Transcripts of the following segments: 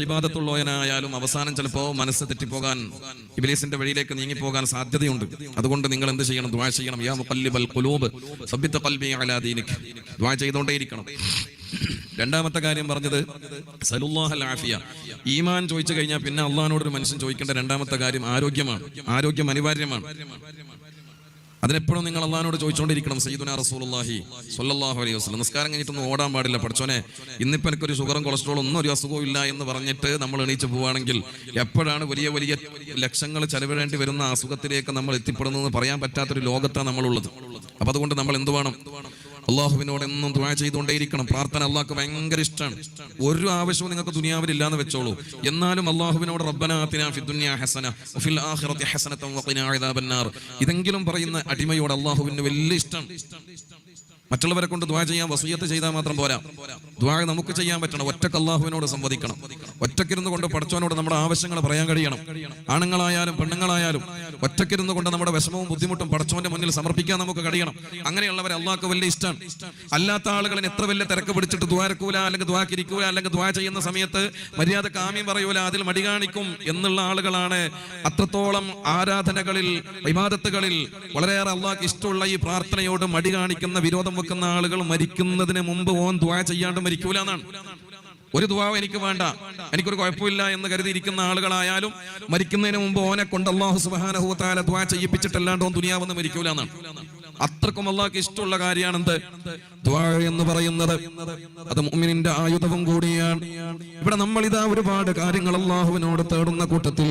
ഇബാദത്തുള്ളവനായാലും അവസാനം ചിലപ്പോൾ മനസ്സ് തെറ്റിപ്പോകാൻ, ഇബ്ലീസിന്റെ വഴിയിലേക്ക് നീങ്ങിപ്പോകാൻ സാധ്യതയുണ്ട്. അതുകൊണ്ട് നിങ്ങൾ എന്ത് ചെയ്യണം? ദുആ ചെയ്യണം. യാ മുഖല്ലിബൽ ഖുലൂബ് സബ്ബിത് ഖൽബി അലാ ദീനിക്. ദുആ ചെയ്തുകൊണ്ടേയിരിക്കണം. രണ്ടാമത്തെ കാര്യം പറഞ്ഞത് സലുല്ലാഹൽ ആഫിയ. ഈമാൻ ചോദിച്ചു കഴിഞ്ഞാൽ പിന്നെ അള്ളാഹിനോടൊരു മനുഷ്യൻ ചോദിക്കേണ്ട രണ്ടാമത്തെ കാര്യം ആരോഗ്യമാണ്. ആരോഗ്യം അനിവാര്യമാണ്. അതിനെപ്പോഴും നിങ്ങൾ അള്ളാഹിനോട് ചോദിച്ചുകൊണ്ടിരിക്കണം. സയ്യിദുനാ റസൂലുള്ളാഹി സ്വല്ലല്ലാഹു അലൈഹി വസല്ലം നിസ്കാരം കഴിഞ്ഞിട്ടൊന്നും ഓടാൻ പാടില്ല. പഠിച്ചോനെ, ഇന്നിപ്പോൾ എനിക്കൊരു ഷുഗറും കൊളസ്ട്രോളും ഒന്നും ഒരു അസുഖവും ഇല്ല എന്ന് പറഞ്ഞിട്ട് നമ്മൾ എണീച്ച് പോവുകയാണെങ്കിൽ എപ്പോഴാണ് വലിയ വലിയ ലക്ഷങ്ങൾ ചെലവിടേണ്ടി വരുന്ന അസുഖത്തിലേക്ക് നമ്മൾ എത്തിപ്പെടുന്നതെന്ന് പറയാൻ പറ്റാത്തൊരു ലോകത്താണ് നമ്മളുള്ളത്. അപ്പം അതുകൊണ്ട് നമ്മൾ എന്ത് വേണം? അള്ളാഹുവിനോട് എന്നും ദുആ ചെയ്തുകൊണ്ടേയിരിക്കണം. പ്രാർത്ഥന അള്ളാഹ്ക്ക് ഭയങ്കര ഇഷ്ടമാണ്. ഒരു ആവശ്യവും നിങ്ങൾക്ക് ദുനിയാവിൽ ഇല്ലാന്ന് വെച്ചോളൂ. എന്നാലും അള്ളാഹുവിനോട് റബ്ബനാ ആതിനാ ഫിദ്ദുനിയാ ഹസന വഫിൽ ആഖിറതി ഹസനതൻ വഖിനാ അദാബന്നാർ ഇതെങ്കിലും പറയുന്ന അടിമയോട് അള്ളാഹുവിന് വലിയ ഇഷ്ടമാണ്. മറ്റുള്ളവരെ കൊണ്ട് ദുആ ചെയ്യാൻ വസിയത്ത് ചെയ്താൽ മാത്രം പോരാ. ദുആ നമുക്ക് ചെയ്യാൻ പറ്റണം. ഒറ്റക്ക് അള്ളാഹുവിനോട് സംവദിക്കണം. ഒറ്റക്കിരുന്ന് കൊണ്ട് പടച്ചവനോട് നമ്മുടെ ആവശ്യങ്ങൾ പറയാൻ കഴിയണം. ആണുങ്ങളായാലും പെണ്ണുങ്ങളായാലും ഒറ്റക്കിരുന്ന് കൊണ്ട് നമ്മുടെ വിഷമവും ബുദ്ധിമുട്ടും പടച്ചവന്റെ മുന്നിൽ സമർപ്പിക്കാൻ നമുക്ക് കഴിയണം. അങ്ങനെയുള്ളവരെ അള്ളാഹ്ക്ക് വലിയ ഇഷ്ടമാണ്. അല്ലാത്ത ആളുകളെ എത്ര വലിയ തിരക്ക് പിടിച്ചിട്ട് ദുആർക്കൂല, അല്ലെങ്കിൽ ദുആക്കിരിക്കൂല, അല്ലെങ്കിൽ ദുആ ചെയ്യുന്ന സമയത്ത് മര്യാദക്ക് ആമീൻ പറയൂല, അതിൽ മടി കാണിക്കും എന്നുള്ള ആളുകളാണ് അത്രത്തോളം ആരാധനകളിൽ, ഇബാദത്തുകളിൽ വളരെയേറെ അള്ളാഹ്ക്ക് ഇഷ്ടമുള്ള ഈ പ്രാർത്ഥനയോട് മടി കാണിക്കുന്ന, വിരോധം വെക്കുന്ന ആളുകൾ മരിക്കുന്നതിന് മുമ്പ് ഓൻ ദുആ ചെയ്യാണ്ട് മരിക്കൂല എന്നാണ്. ഒരു ദുആ എനിക്ക് വേണ്ട, എനിക്കൊരു കുഴപ്പമില്ല എന്ന് കരുതിയിരിക്കുന്ന ആളുകളായാലും മരിക്കുന്നതിന് മുമ്പ് ഓനെ കൊണ്ട് അല്ലാഹു സുബ്ഹാനഹു വ തആല ദുആ ചെയ്യിപ്പിച്ചിട്ടല്ലാണ്ട് ഓൻ ദുനിയാവെന്ന് മരിക്കൂല എന്നാണ്. അത്രക്കും അള്ളാഹ്ക്ക് ഇഷ്ടമുള്ള കാര്യമാണെന്ത്? ദുആ എന്ന് പറയുന്നത്. അത് മുഅ്മിനിന്റെ ആയുധവും കൂടിയാണ്. ഇവിടെ നമ്മൾ ഇതാ ഒരുപാട് കാര്യങ്ങൾ അള്ളാഹുവിനോട് തേടുന്ന കൂട്ടത്തിൽ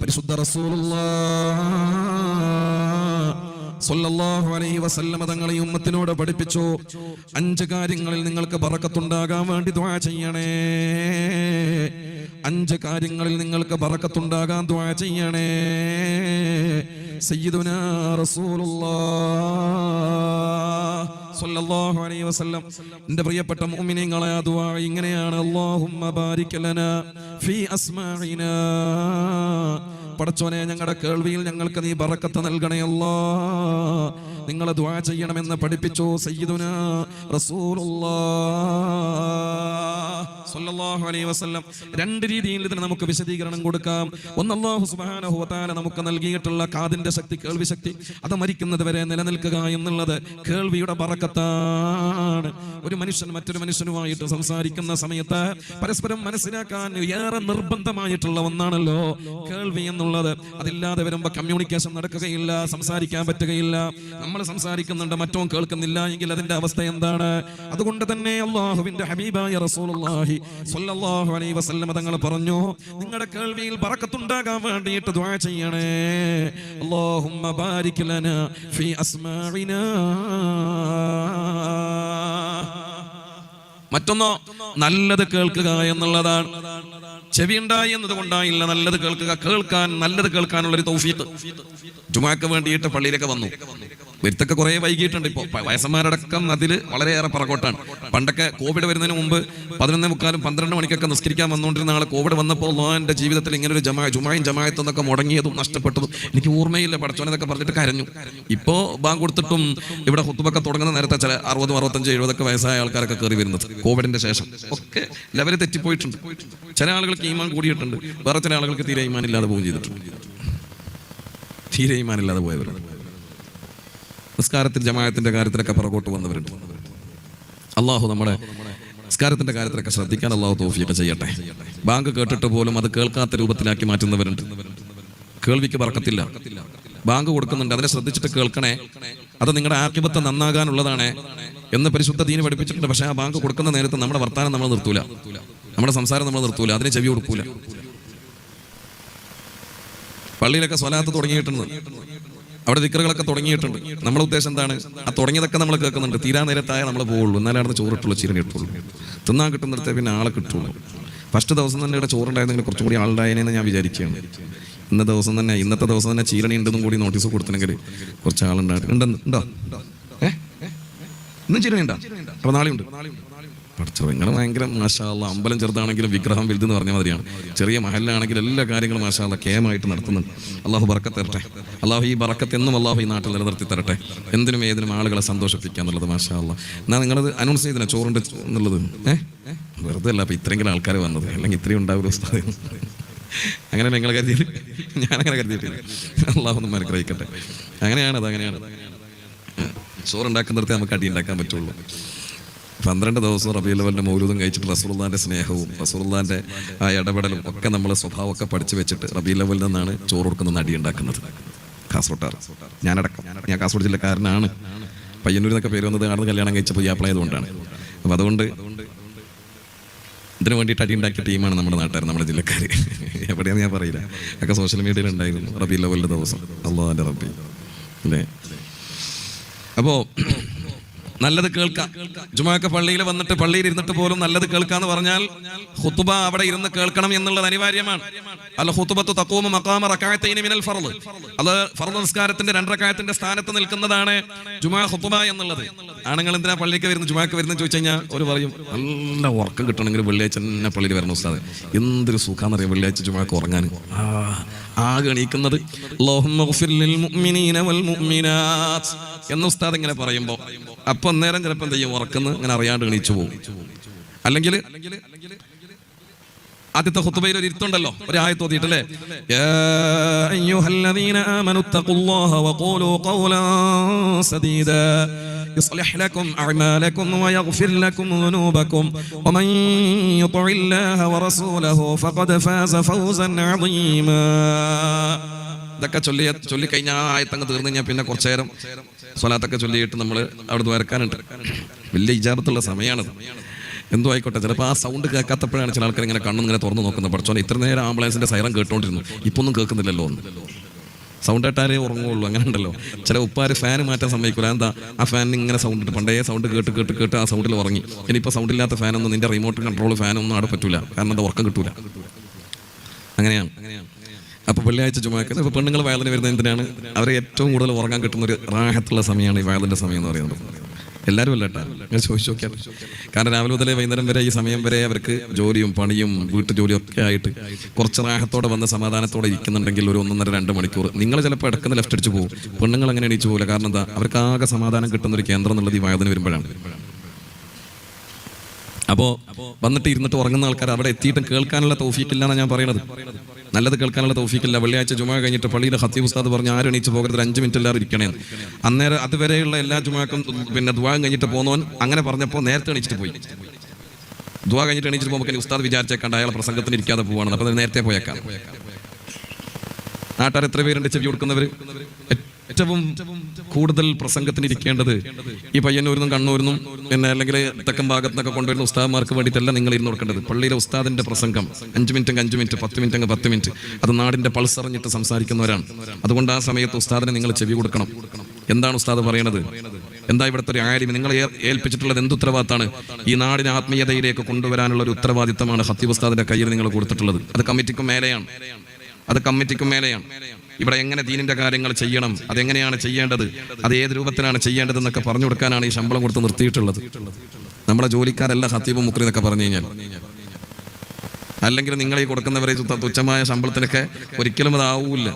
പരിശുദ്ധ റസൂലുള്ളാഹ് സ്വല്ലല്ലാഹു അലൈഹി വസല്ലം തങ്ങളെ ഉമ്മത്തിനോട് പഠിപ്പിച്ചു. 5 കാര്യങ്ങളിൽ നിങ്ങൾക്ക് ബറക്കത്തുണ്ടാകാൻ വേണ്ടി ദുആ ചെയ്യണേ. 5 കാര്യങ്ങളിൽ നിങ്ങൾക്ക് ബറക്കത്തുണ്ടാകാൻ ദുആ ചെയ്യണേ. സയ്യിദുനാ റസൂലുള്ളാഹ് സ്വല്ലല്ലാഹു അലൈഹി വസല്ലം എൻ്റെ പ്രിയപ്പെട്ട മുഅ്മിനീങ്ങളെ ആ ദുആ ഇങ്ങനെയാണ്: അല്ലാഹുമ്മ ബാരിക് ലനാ ഫീ അസ്മാഇനാ. പടച്ചോനെ, ഞങ്ങളുടെ കേൾവിയിൽ ഞങ്ങൾക്ക് നീ ബറക്കത്ത് നൽകണേ അല്ലാഹ്. നിങ്ങൾ ദുആ ചെയ്യണമെന്ന് പഠിപ്പിച്ചു സയ്യിദുനാ റസൂലുള്ളാഹ് സ്വല്ലല്ലാഹു അലൈഹി വസല്ലം. 2 രീതിയിൽ ഇതിന് നമുക്ക് വിശദീകരണം കൊടുക്കാം. ഒന്ന്, അല്ലാഹു സുബ്ഹാനഹു വ തആല നമുക്ക് നൽകിയിട്ടുള്ള കാതിന്റെ ശക്തി, കേൾവി ശക്തി, അത് മരിക്കുന്നത് വരെ നിലനിൽക്കുക എന്നുള്ളത് കേൾവിയുടെ ബറക്കത്താണ്. ഒരു മനുഷ്യൻ മറ്റൊരു മനുഷ്യനുമായിട്ട് സംസാരിക്കുന്ന സമയത്ത് പരസ്പരം മനസ്സിലാക്കാൻ ഏറെ നിർബന്ധമായിട്ടുള്ള ഒന്നാണല്ലോ കേൾവി എന്നുള്ളത്. അതില്ലാതെ വരുമ്പോൾ കമ്മ്യൂണിക്കേഷൻ നടക്കുകയില്ല, സംസാരിക്കാൻ പറ്റുകയില്ല. നമ്മൾ സംസാരിക്കുന്നുണ്ട്, മറ്റോ കേൾക്കുന്നില്ല എങ്കിൽ അതിന്റെ അവസ്ഥ എന്താണ്? അതുകൊണ്ട് തന്നെ അല്ലാഹുവിന്റെ ഹബീബായ റസൂലുള്ളാഹി സ്വല്ലല്ലാഹു അലൈഹി വസല്ലം തങ്ങൾ പറഞ്ഞു, നിങ്ങളുടെ കേൾവിയിൽ ബറക്കത്തുണ്ടാകാൻ വേണ്ടിയിട്ട് ദുആ ചെയ്യണേ. അല്ലാഹുമ്മ ബാരിക് ലനാ ഫീ അസ്മാഇനാ. മറ്റൊന്നോ നല്ലത് കേൾക്കുക എന്നുള്ളതാണ്. ചെവി ഉണ്ടായി എന്നതുകൊണ്ടായില്ല നല്ലത് കേൾക്കുക. നല്ലത് കേൾക്കാനുള്ളൊരു തൗഫീഖ്. ജുമാക്ക് വേണ്ടിയിട്ട് പള്ളിയിലേക്ക് വന്നു. വരുത്തൊക്കെ കുറെ വൈകിട്ടുണ്ട്. ഇപ്പോൾ വയസ്സന്മാരടക്കം അതിൽ വളരെയേറെ പുറകോട്ടാണ്. പണ്ടൊക്കെ കോവിഡ് വരുന്നതിന് മുമ്പ് 11:45, 12 മണിക്കൊക്കെ നിസ്കരിക്കാൻ വന്നുകൊണ്ടിരുന്ന ആളെ കോവിഡ് വന്നപ്പോൾ എൻ്റെ ജീവിതത്തിൽ ഇങ്ങനെ ഒരു ജുമായും ജമാഅത്തും എന്നൊക്കെ മുടങ്ങിയതും നഷ്ടപ്പെട്ടതും എനിക്ക് ഓർമ്മയില്ല. പടച്ചോനെന്നൊക്കെ പറഞ്ഞിട്ട് കരഞ്ഞു. ഇപ്പോൾ ബാങ്ക് കൊടുത്തിട്ടും ഇവിടെ ഹുത്തുബൊക്കെ തുടങ്ങുന്ന നേരത്തെ ചില 60, 65, 70 വയസ്സായ ആൾക്കാരൊക്കെ കയറി വരുന്നത് കോവിഡിന്റെ ശേഷം ഒക്കെ ലെവല് തെറ്റിപ്പോയിട്ടുണ്ട്. ചില ആളുകൾക്ക് ഈമാൻ കൂടിയിട്ടുണ്ട്, വേറെ ചില ആളുകൾക്ക് തീരെ ഈമാൻ ഇല്ലാതെ പോവുകയും ചെയ്തിട്ടുണ്ട്. തീരെ ഈമാൻ ഇല്ലാതെ പോയവരുണ്ട്. നിസ്കാരത്തിൽ ജമാഅത്തിന്റെ കാര്യത്തിലൊക്കെ പുറകോട്ട് വന്നവരുണ്ട്. അള്ളാഹു നമ്മുടെ നിസ്കാരത്തിന്റെ കാര്യത്തിലൊക്കെ ശ്രദ്ധിക്കാൻ അള്ളാഹു തൗഫീഖ് ചെയ്യട്ടെ. ബാങ്ക് കേട്ടിട്ട് പോലും അത് കേൾക്കാത്ത രൂപത്തിലാക്കി മാറ്റുന്നവരുണ്ട്. കേൾവിക്ക് ബറക്കത്തില്ല. ബാങ്ക് കൊടുക്കുന്നുണ്ട്, അതിനെ ശ്രദ്ധിച്ചിട്ട് കേൾക്കണേ, അത് നിങ്ങളുടെ ആഖിബത്ത് നന്നാകാനുള്ളതാണ് എന്ന് പരിശുദ്ധ ദീൻ പഠിപ്പിച്ചിട്ടുണ്ട്. പക്ഷെ ആ ബാങ്ക് കൊടുക്കുന്ന നേരത്ത് നമ്മുടെ വർത്താനം നമ്മൾ നിർത്തൂല, നമ്മുടെ സംസാരം നമ്മൾ നിർത്തൂല, അതിനെ ചെവി കൊടുക്കൂല. പള്ളിയിലൊക്കെ സ്വലാത്ത് തുടങ്ങിയിട്ടുണ്ട്, അവിടെ ദിക്റുകളൊക്കെ തുടങ്ങിയിട്ടുണ്ട്. നമ്മളെ ഉദ്ദേശം എന്താണ്? ആ തുടങ്ങിയതൊക്കെ നമ്മൾ കേൾക്കുന്നുണ്ട്. തീരാ നേരത്തായ നമ്മൾ പോവുള്ളൂ, എന്നാലും അവിടെ ചോറിട്ടുള്ളൂ, ചീരണി ഇട്ടുള്ളൂ. തിന്നാൻ കിട്ടുന്നിടത്തെ പിന്നെ ആളെ കിട്ടുള്ളൂ. ഫസ്റ്റ് ദിവസം തന്നെ ഇവിടെ ചോറുണ്ടായിരുന്നെങ്കിൽ കുറച്ചും കൂടി ആളുണ്ടായതിനെന്ന് ഞാൻ വിചാരിക്കുകയാണ്. ഇന്നത്തെ ദിവസം തന്നെ ചീരണി ഉണ്ടെന്നും കൂടി നോട്ടീസ് കൊടുത്തിനെങ്കിൽ കുറച്ച് ആളുണ്ടായിട്ട് ഉണ്ടോ? ഇന്നും ചീരണി ഉണ്ടോ? അപ്പോൾ നാളെ ഉണ്ട്. പഠിച്ചോ, നിങ്ങൾ ഭയങ്കര മാഷാ അല്ലാ. അമ്പലം ചെറുതാണെങ്കിലും വിഗ്രഹം വലുതെന്ന് പറഞ്ഞ മാതിരിയാണ്. ചെറിയ മഹലാണെങ്കിലും എല്ലാ കാര്യങ്ങളും മാഷാ അല്ലാ കേമായിട്ട് നടത്തുന്നുണ്ട്. അള്ളാഹു ബറക്കത്ത് തരട്ടെ. അള്ളാഹു ഈ ബറക്കത്ത് എന്നും അള്ളാഹു ഈ നാട്ടിൽ നിലനിർത്തി തരട്ടെ. എന്തിനും ഏതിനും ആളുകളെ സന്തോഷിപ്പിക്കുക എന്നുള്ളത് മാഷാ അല്ലാ. എന്നാൽ നിങ്ങളത് അനൗൺസ് ചെയ്തില്ല ചോറുണ്ട് എന്നുള്ളത്. വെറുതെ അല്ല അപ്പം ഇത്രയെങ്കിലും ആൾക്കാർ വന്നത്, അല്ലെങ്കിൽ ഇത്രയും ഉണ്ടാവില്ല ഉസ്താദ്. അങ്ങനെ നിങ്ങൾ കരുതിയിട്ട് ഞാനങ്ങനെ കരുതിയിട്ടില്ല. അള്ളാഹു ഒന്നും അനുഗ്രഹിക്കട്ടെ. അങ്ങനെയാണത്. ചോറുണ്ടാക്കുന്നിടത്ത് നമുക്ക് അടി ഉണ്ടാക്കാൻ പറ്റുള്ളൂ. 12 ദിവസം റബീഉൽ അവ്വലിന്റെ മൗലൂദും കഴിച്ചിട്ട് റസൂലുള്ളാഹിന്റെ സ്നേഹവും റസൂലുള്ളാഹിന്റെ ആ ഇടപെടലും ഒക്കെ നമ്മൾ സ്വഭാവമൊക്കെ പഠിച്ചു വെച്ചിട്ട് റബീഉൽ അവ്വലിൽ നിന്നാണ് ചോറ് കൊടുക്കുന്ന അടി ഉണ്ടാക്കുന്നത്. കാസർഗോട്ടാർ ഞാനടക്കം. ഞാൻ കാസർഗോഡ് ജില്ലക്കാരനാണ്. പയ്യന്നൂരിൽ നിന്നൊക്കെ പേര് വന്നത് ആടുന്ന് കല്യാണം കഴിച്ചപ്പോൾ യാപ്ലായതുകൊണ്ടാണ്. അപ്പം അതുകൊണ്ട് ഇതിനു വേണ്ടിയിട്ട് അടി ഉണ്ടാക്കിയ ടീമാണ് നമ്മുടെ നാട്ടുകാർ, നമ്മുടെ ജില്ലക്കാർ. എവിടെയാണെന്ന് ഞാൻ പറയില്ല. ഒക്കെ സോഷ്യൽ മീഡിയയിൽ ഉണ്ടായിരുന്നു റബീഉൽ അവ്വലിന്റെ ദിവസം. അല്ലാഹുവിന്റെ റബ്ബി അല്ലേ. അപ്പോൾ നല്ലത് കേൾക്കാം. ജുമുഅക്ക് പള്ളിയിൽ വന്നിട്ട് പള്ളിയിൽ ഇരുന്നിട്ട് പോലും നല്ലത് കേൾക്കാന്ന് പറഞ്ഞാൽ ഖുതുബ അവിടെ ഇരുന്ന് കേൾക്കണം എന്നുള്ളത് അനിവാര്യമാണ്. അൽ ഖുതുബത്തു തഖൂമു മഖാമ റകഅത്തൈനി മിനൽ ഫർള്. അത് ഫർള് നിസ്കാരത്തിന്റെ 2 റകഅത്തിന്റെ സ്ഥാനത്ത് നിൽക്കുന്നതാണ് ജുമുഅ ഖുതുബ എന്നുള്ളത്. ആണുങ്ങൾ എന്തിനാ പള്ളിക്ക് വരുന്നു ജുമുഅക്ക് വരുന്നു ചോദിച്ചു കഴിഞ്ഞാൽ ഒരു പറയും നല്ല ഉറക്കം കിട്ടണമെങ്കിൽ വെള്ളിയാഴ്ച തന്നെ പള്ളിയിൽ വരണം ഉസ്താദ്. എന്തൊരു സുഖാന്നറിയാം വെള്ളിയാഴ്ച ജുമുഅക്ക് ഉറങ്ങാൻ. ആകെ എണീക്കുന്നത് അല്ലാഹുമ്മ ഗ്ഫിർ ലിൽ മുഅ്മിനീന വൽ മുഅ്മിനാത്ത് എന്ന് ഉസ്താദ് ഇങ്ങനെ പറയുമ്പോൾ അപ്പൊ നേരം ചിലപ്പോൾ എന്ത് ചെയ്യും, ഉറക്കുന്നു ഇങ്ങനെ അറിയാണ്ട് എണീച്ചു പോകും. അല്ലെങ്കിൽ ആദ്യത്തെ ഖുതുബയിൽ ഒരു ഇരുത്തുണ്ടല്ലോ, ഒരു ആയത്ത് ഓതിയിട്ടല്ലേ, യാ അയ്യുഹല്ലദീന ആമനു തഖുല്ലാഹ വഖൂലൂ ഖൗലൻ സദീദാ യുസ്ലിഹ് ലക്കും അഅമാലക്കും വയഗ്ഫിർ ലക്കും ദുനൂബക്കും വമൻ യുതിഇല്ലാഹ വറസൂലഹു ഫഖദ് ഫാസ ഫൗസൻ അദീമാ. ഇതൊക്കെ ചൊല്ലിക്കഴിഞ്ഞാൽ ആ ആയത്തങ്ങ് തീർന്നു കഴിഞ്ഞാൽ പിന്നെ കുറച്ചു നേരം സ്വലാത്തൊക്കെ ചൊല്ലിയിട്ട് നമ്മൾ അവിടെ വരക്കാനുണ്ട്. വലിയ ഇജാബത്തുള്ള സമയമാണത്. എന്തോ ആയിക്കോട്ടെ, ചിലപ്പോൾ ആ സൗണ്ട് കേൾക്കാത്തപ്പോഴാണ് ചില ആൾക്കാർ ഇങ്ങനെ കണ്ണും ഇങ്ങനെ തുറന്ന് നോക്കുന്നത്. പഠിച്ചോനെ ഇത്ര നേരം ആംബുലൻസിന്റെ സൈറൻ കേട്ടോണ്ടിരുന്നു, ഇപ്പൊ ഒന്നും കേൾക്കുന്നില്ലല്ലോ എന്ന്. സൗണ്ട് കേട്ടാലേ ഉറങ്ങുള്ളൂ. അങ്ങനെ ഉണ്ടല്ലോ ചില ഉപ്പാര് ഫാൻ മാറ്റാൻ സമ്മതിക്കില്ല. എന്താ ആ ഫാനിന് ഇങ്ങനെ സൗണ്ട് ഇട്ട് പണ്ടേ സൗണ്ട് കേട്ട് ആ സൗണ്ടിൽ ഉറങ്ങി. ഇനിയിപ്പോൾ സൗണ്ട് ഇല്ലാത്ത ഫാനൊന്നും നിന്റെ റിമോട്ട് കൺട്രോൾ ഫാനൊന്നും അവിടെ പറ്റൂല, കാരണം എന്താ ഉറക്കം കിട്ടൂല. അങ്ങനെയാണ്. അപ്പോൾ വെള്ളിയാഴ്ച ജുമുഅക്ക് ഇപ്പോൾ പെണ്ണുങ്ങൾ വയലിന് വരുന്നത് എന്തിനാണ്? അവരെ ഏറ്റവും കൂടുതൽ ഉറങ്ങാൻ കിട്ടുന്ന ഒരു റാഹത്തുള്ള സമയമാണ് ഈ വയലിൻ്റെ സമയം എന്ന് പറയുന്നത്. എല്ലാവരും അല്ല കേട്ടോ, ഞാൻ ചോദിച്ചു നോക്കിയാൽ. കാരണം രാവിലെ മുതലേ വൈകുന്നേരം വരെ ഈ സമയം വരെ അവർക്ക് ജോലിയും പണിയും വീട്ടു ജോലിയും ഒക്കെ ആയിട്ട് കുറച്ച് റാഹത്തോടെ വന്ന് സമാധാനത്തോടെ ഇരിക്കുന്നുണ്ടെങ്കിൽ ഒരു 1.5-2 മണിക്കൂർ നിങ്ങൾ ചിലപ്പോൾ ഇടക്കുന്ന ലെഫ്റ്റ് അടിച്ച് പോകും. പെണ്ണുങ്ങൾ അങ്ങനെ എണീച്ചു പോകില്ല. കാരണം എന്താ, അവർക്ക് ആകെ സമാധാനം കിട്ടുന്ന ഒരു കേന്ദ്രം എന്നുള്ളത് ഈ വയലിന് വരുമ്പോഴാണ്. അപ്പോൾ വന്നിട്ട് ഇരുന്നിട്ട് ഉറങ്ങുന്ന ആൾക്കാർ അവിടെ എത്തിയിട്ടും കേൾക്കാനുള്ള തൗഫീഖില്ലാന്നാണ് ഞാൻ പറയുന്നത്. നല്ലത് കേൾക്കാനുള്ള തൗഫീഖില്ല. വെള്ളിയാഴ്ച ജുമുഅ കഴിഞ്ഞിട്ട് പള്ളിയുടെ ഖത്തീബ് ഉസ്താദ് പറഞ്ഞു ആരും എണീച്ച് പോകരുത്, 5 മിനിറ്റ് എല്ലാവരും ഇരിക്കണേന്ന്. അന്നേരം അതുവരെയുള്ള എല്ലാ ജുമുഅക്കും പിന്നെ ദുആ കഴിഞ്ഞിട്ട് പോകുന്നവൻ അങ്ങനെ പറഞ്ഞപ്പോൾ നേരത്തെ എണീച്ചിട്ട് പോയി. ദുആ കഴിഞ്ഞിട്ട് എണീച്ചിട്ട് പോകുമ്പോൾ ഉസ്താദ് വിചാരിച്ചേക്കാണ്ട് അയാൾ പ്രസംഗത്തിന് ഇരിക്കാതെ പോവാണ്, അപ്പോൾ നേരത്തെ പോയേക്കാം. നാട്ടുകാർ എത്ര പേരുണ്ട് ചെവി കൊടുക്കുന്നവർ? ഏറ്റവും കൂടുതൽ പ്രസംഗത്തിന് ഇരിക്കേണ്ടത് ഈ പയ്യന്നൂരിൽ നിന്നും കണ്ണൂരിൽ നിന്നും പിന്നെ അല്ലെങ്കിൽ തെക്കൻ ഭാഗത്തു നിന്നൊക്കെ കൊണ്ടുവരുന്ന ഉസ്താദ്മാർക്ക് വേണ്ടിയിട്ടല്ല നിങ്ങൾ ഇരുന്ന് കൊടുക്കേണ്ടത്. പള്ളിയിലെ ഉസ്താദിന്റെ പ്രസംഗം 5 മിനിറ്റ് 5 മിനിറ്റ് 10 മിനിറ്റ് 10 മിനിറ്റ് അത് നാടിന്റെ പൾസ് അറിഞ്ഞിട്ട് സംസാരിക്കുന്നവരാണ്. അതുകൊണ്ട് ആ സമയത്ത് ഉസ്താദിനെ നിങ്ങൾ ചെവി കൊടുക്കണം. എന്താണ് ഉസ്താദ് പറയണത്, എന്താ ഇവിടുത്തെ ഒരു ആലിം നിങ്ങളെ ഏൽപ്പിച്ചിട്ടുള്ളത്, എന്ത് ഉത്തരവാദിത്തമാണ്? ഈ നാടിനെ ആത്മീയതയിലേക്ക് കൊണ്ടുവരാനുള്ള ഒരു ഉത്തരവാദിത്തമാണ് ഖത്തീബ് ഉസ്താദിന്റെ കയ്യിൽ നിങ്ങൾ കൊടുത്തിട്ടുള്ളത്. അത് കമ്മിറ്റിക്കും മേലെയാണ്. ഇവിടെ എങ്ങനെ ദീനിന്റെ കാര്യങ്ങൾ ചെയ്യണം, അതെങ്ങനെയാണ് ചെയ്യേണ്ടത്, അത് ഏത് രൂപത്തിലാണ് ചെയ്യേണ്ടതെന്നൊക്കെ പറഞ്ഞു കൊടുക്കാനാണ് ഈ ശമ്പളം കൊടുത്ത് നിർത്തിയിട്ടുള്ളത്. നമ്മുടെ ജോലിക്കാരല്ല ഖത്തീബ് മുക്രി എന്നൊക്കെ പറഞ്ഞു കഴിഞ്ഞാൽ. അല്ലെങ്കിൽ നിങ്ങൾ ഈ കൊടുക്കുന്നവരെ തുച്ഛമായ ശമ്പളത്തിനൊക്കെ ഒരിക്കലും അതാവൂല്ല.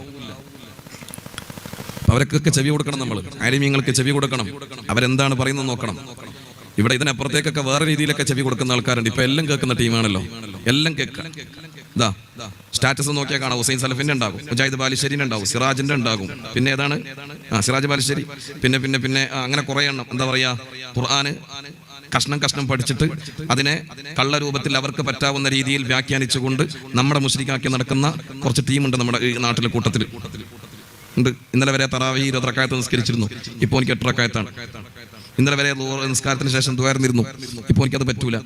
അവർക്കൊക്കെ ചെവി കൊടുക്കണം. നമ്മൾ ആലിമീങ്ങൾക്ക് ചെവി കൊടുക്കണം. അവരെന്താണ് പറയുന്നത് നോക്കണം. ഇവിടെ ഇതിനപ്പുറത്തേക്കൊക്കെ വേറെ രീതിയിലൊക്കെ ചെവി കൊടുക്കുന്ന ആൾക്കാരുണ്ട്. ഇപ്പൊ എല്ലാം കേൾക്കുന്ന ടീമാണല്ലോ, എല്ലാം കേൾക്കാം. ഇതാ സ്റ്റാറ്റസ് നോക്കിയാൽ കാണാം, ഹുസൈൻ സലഫിന്റെ ഉണ്ടാകും, മുജാഹിദ് ബാലുശ്ശേരിന്റെ ഉണ്ടാകും, സിറാജിന്റെ ഉണ്ടാകും, പിന്നെ ഏതാണ് സിറാജ് ബാലുശ്ശേരി, പിന്നെ അങ്ങനെ കുറെ എണ്ണം. എന്താ പറയാ, ഖുർആന് കഷ്ണം പഠിച്ചിട്ട് അതിനെ കള്ളരൂപത്തിൽ അവർക്ക് പറ്റാവുന്ന രീതിയിൽ വ്യാഖ്യാനിച്ചുകൊണ്ട് നമ്മുടെ മുശ്രിക്കാക്കി നടക്കുന്ന കുറച്ച് ടീമുണ്ട് നമ്മുടെ ഈ നാട്ടിലെ കൂട്ടത്തിൽ ഉണ്ട്. ഇന്നലെ വരെ തറാവീഹ് 20 റക്അത്ത് നിസ്കരിച്ചിരുന്നു, ഇപ്പോൾ എനിക്ക് 8 റക്അത്താണ്. ഇന്നലെ വരെ നിസ്കാരത്തിന് ശേഷം ദുആർന്നിരുന്നു, ഇപ്പോൾ എനിക്കത് പറ്റൂല.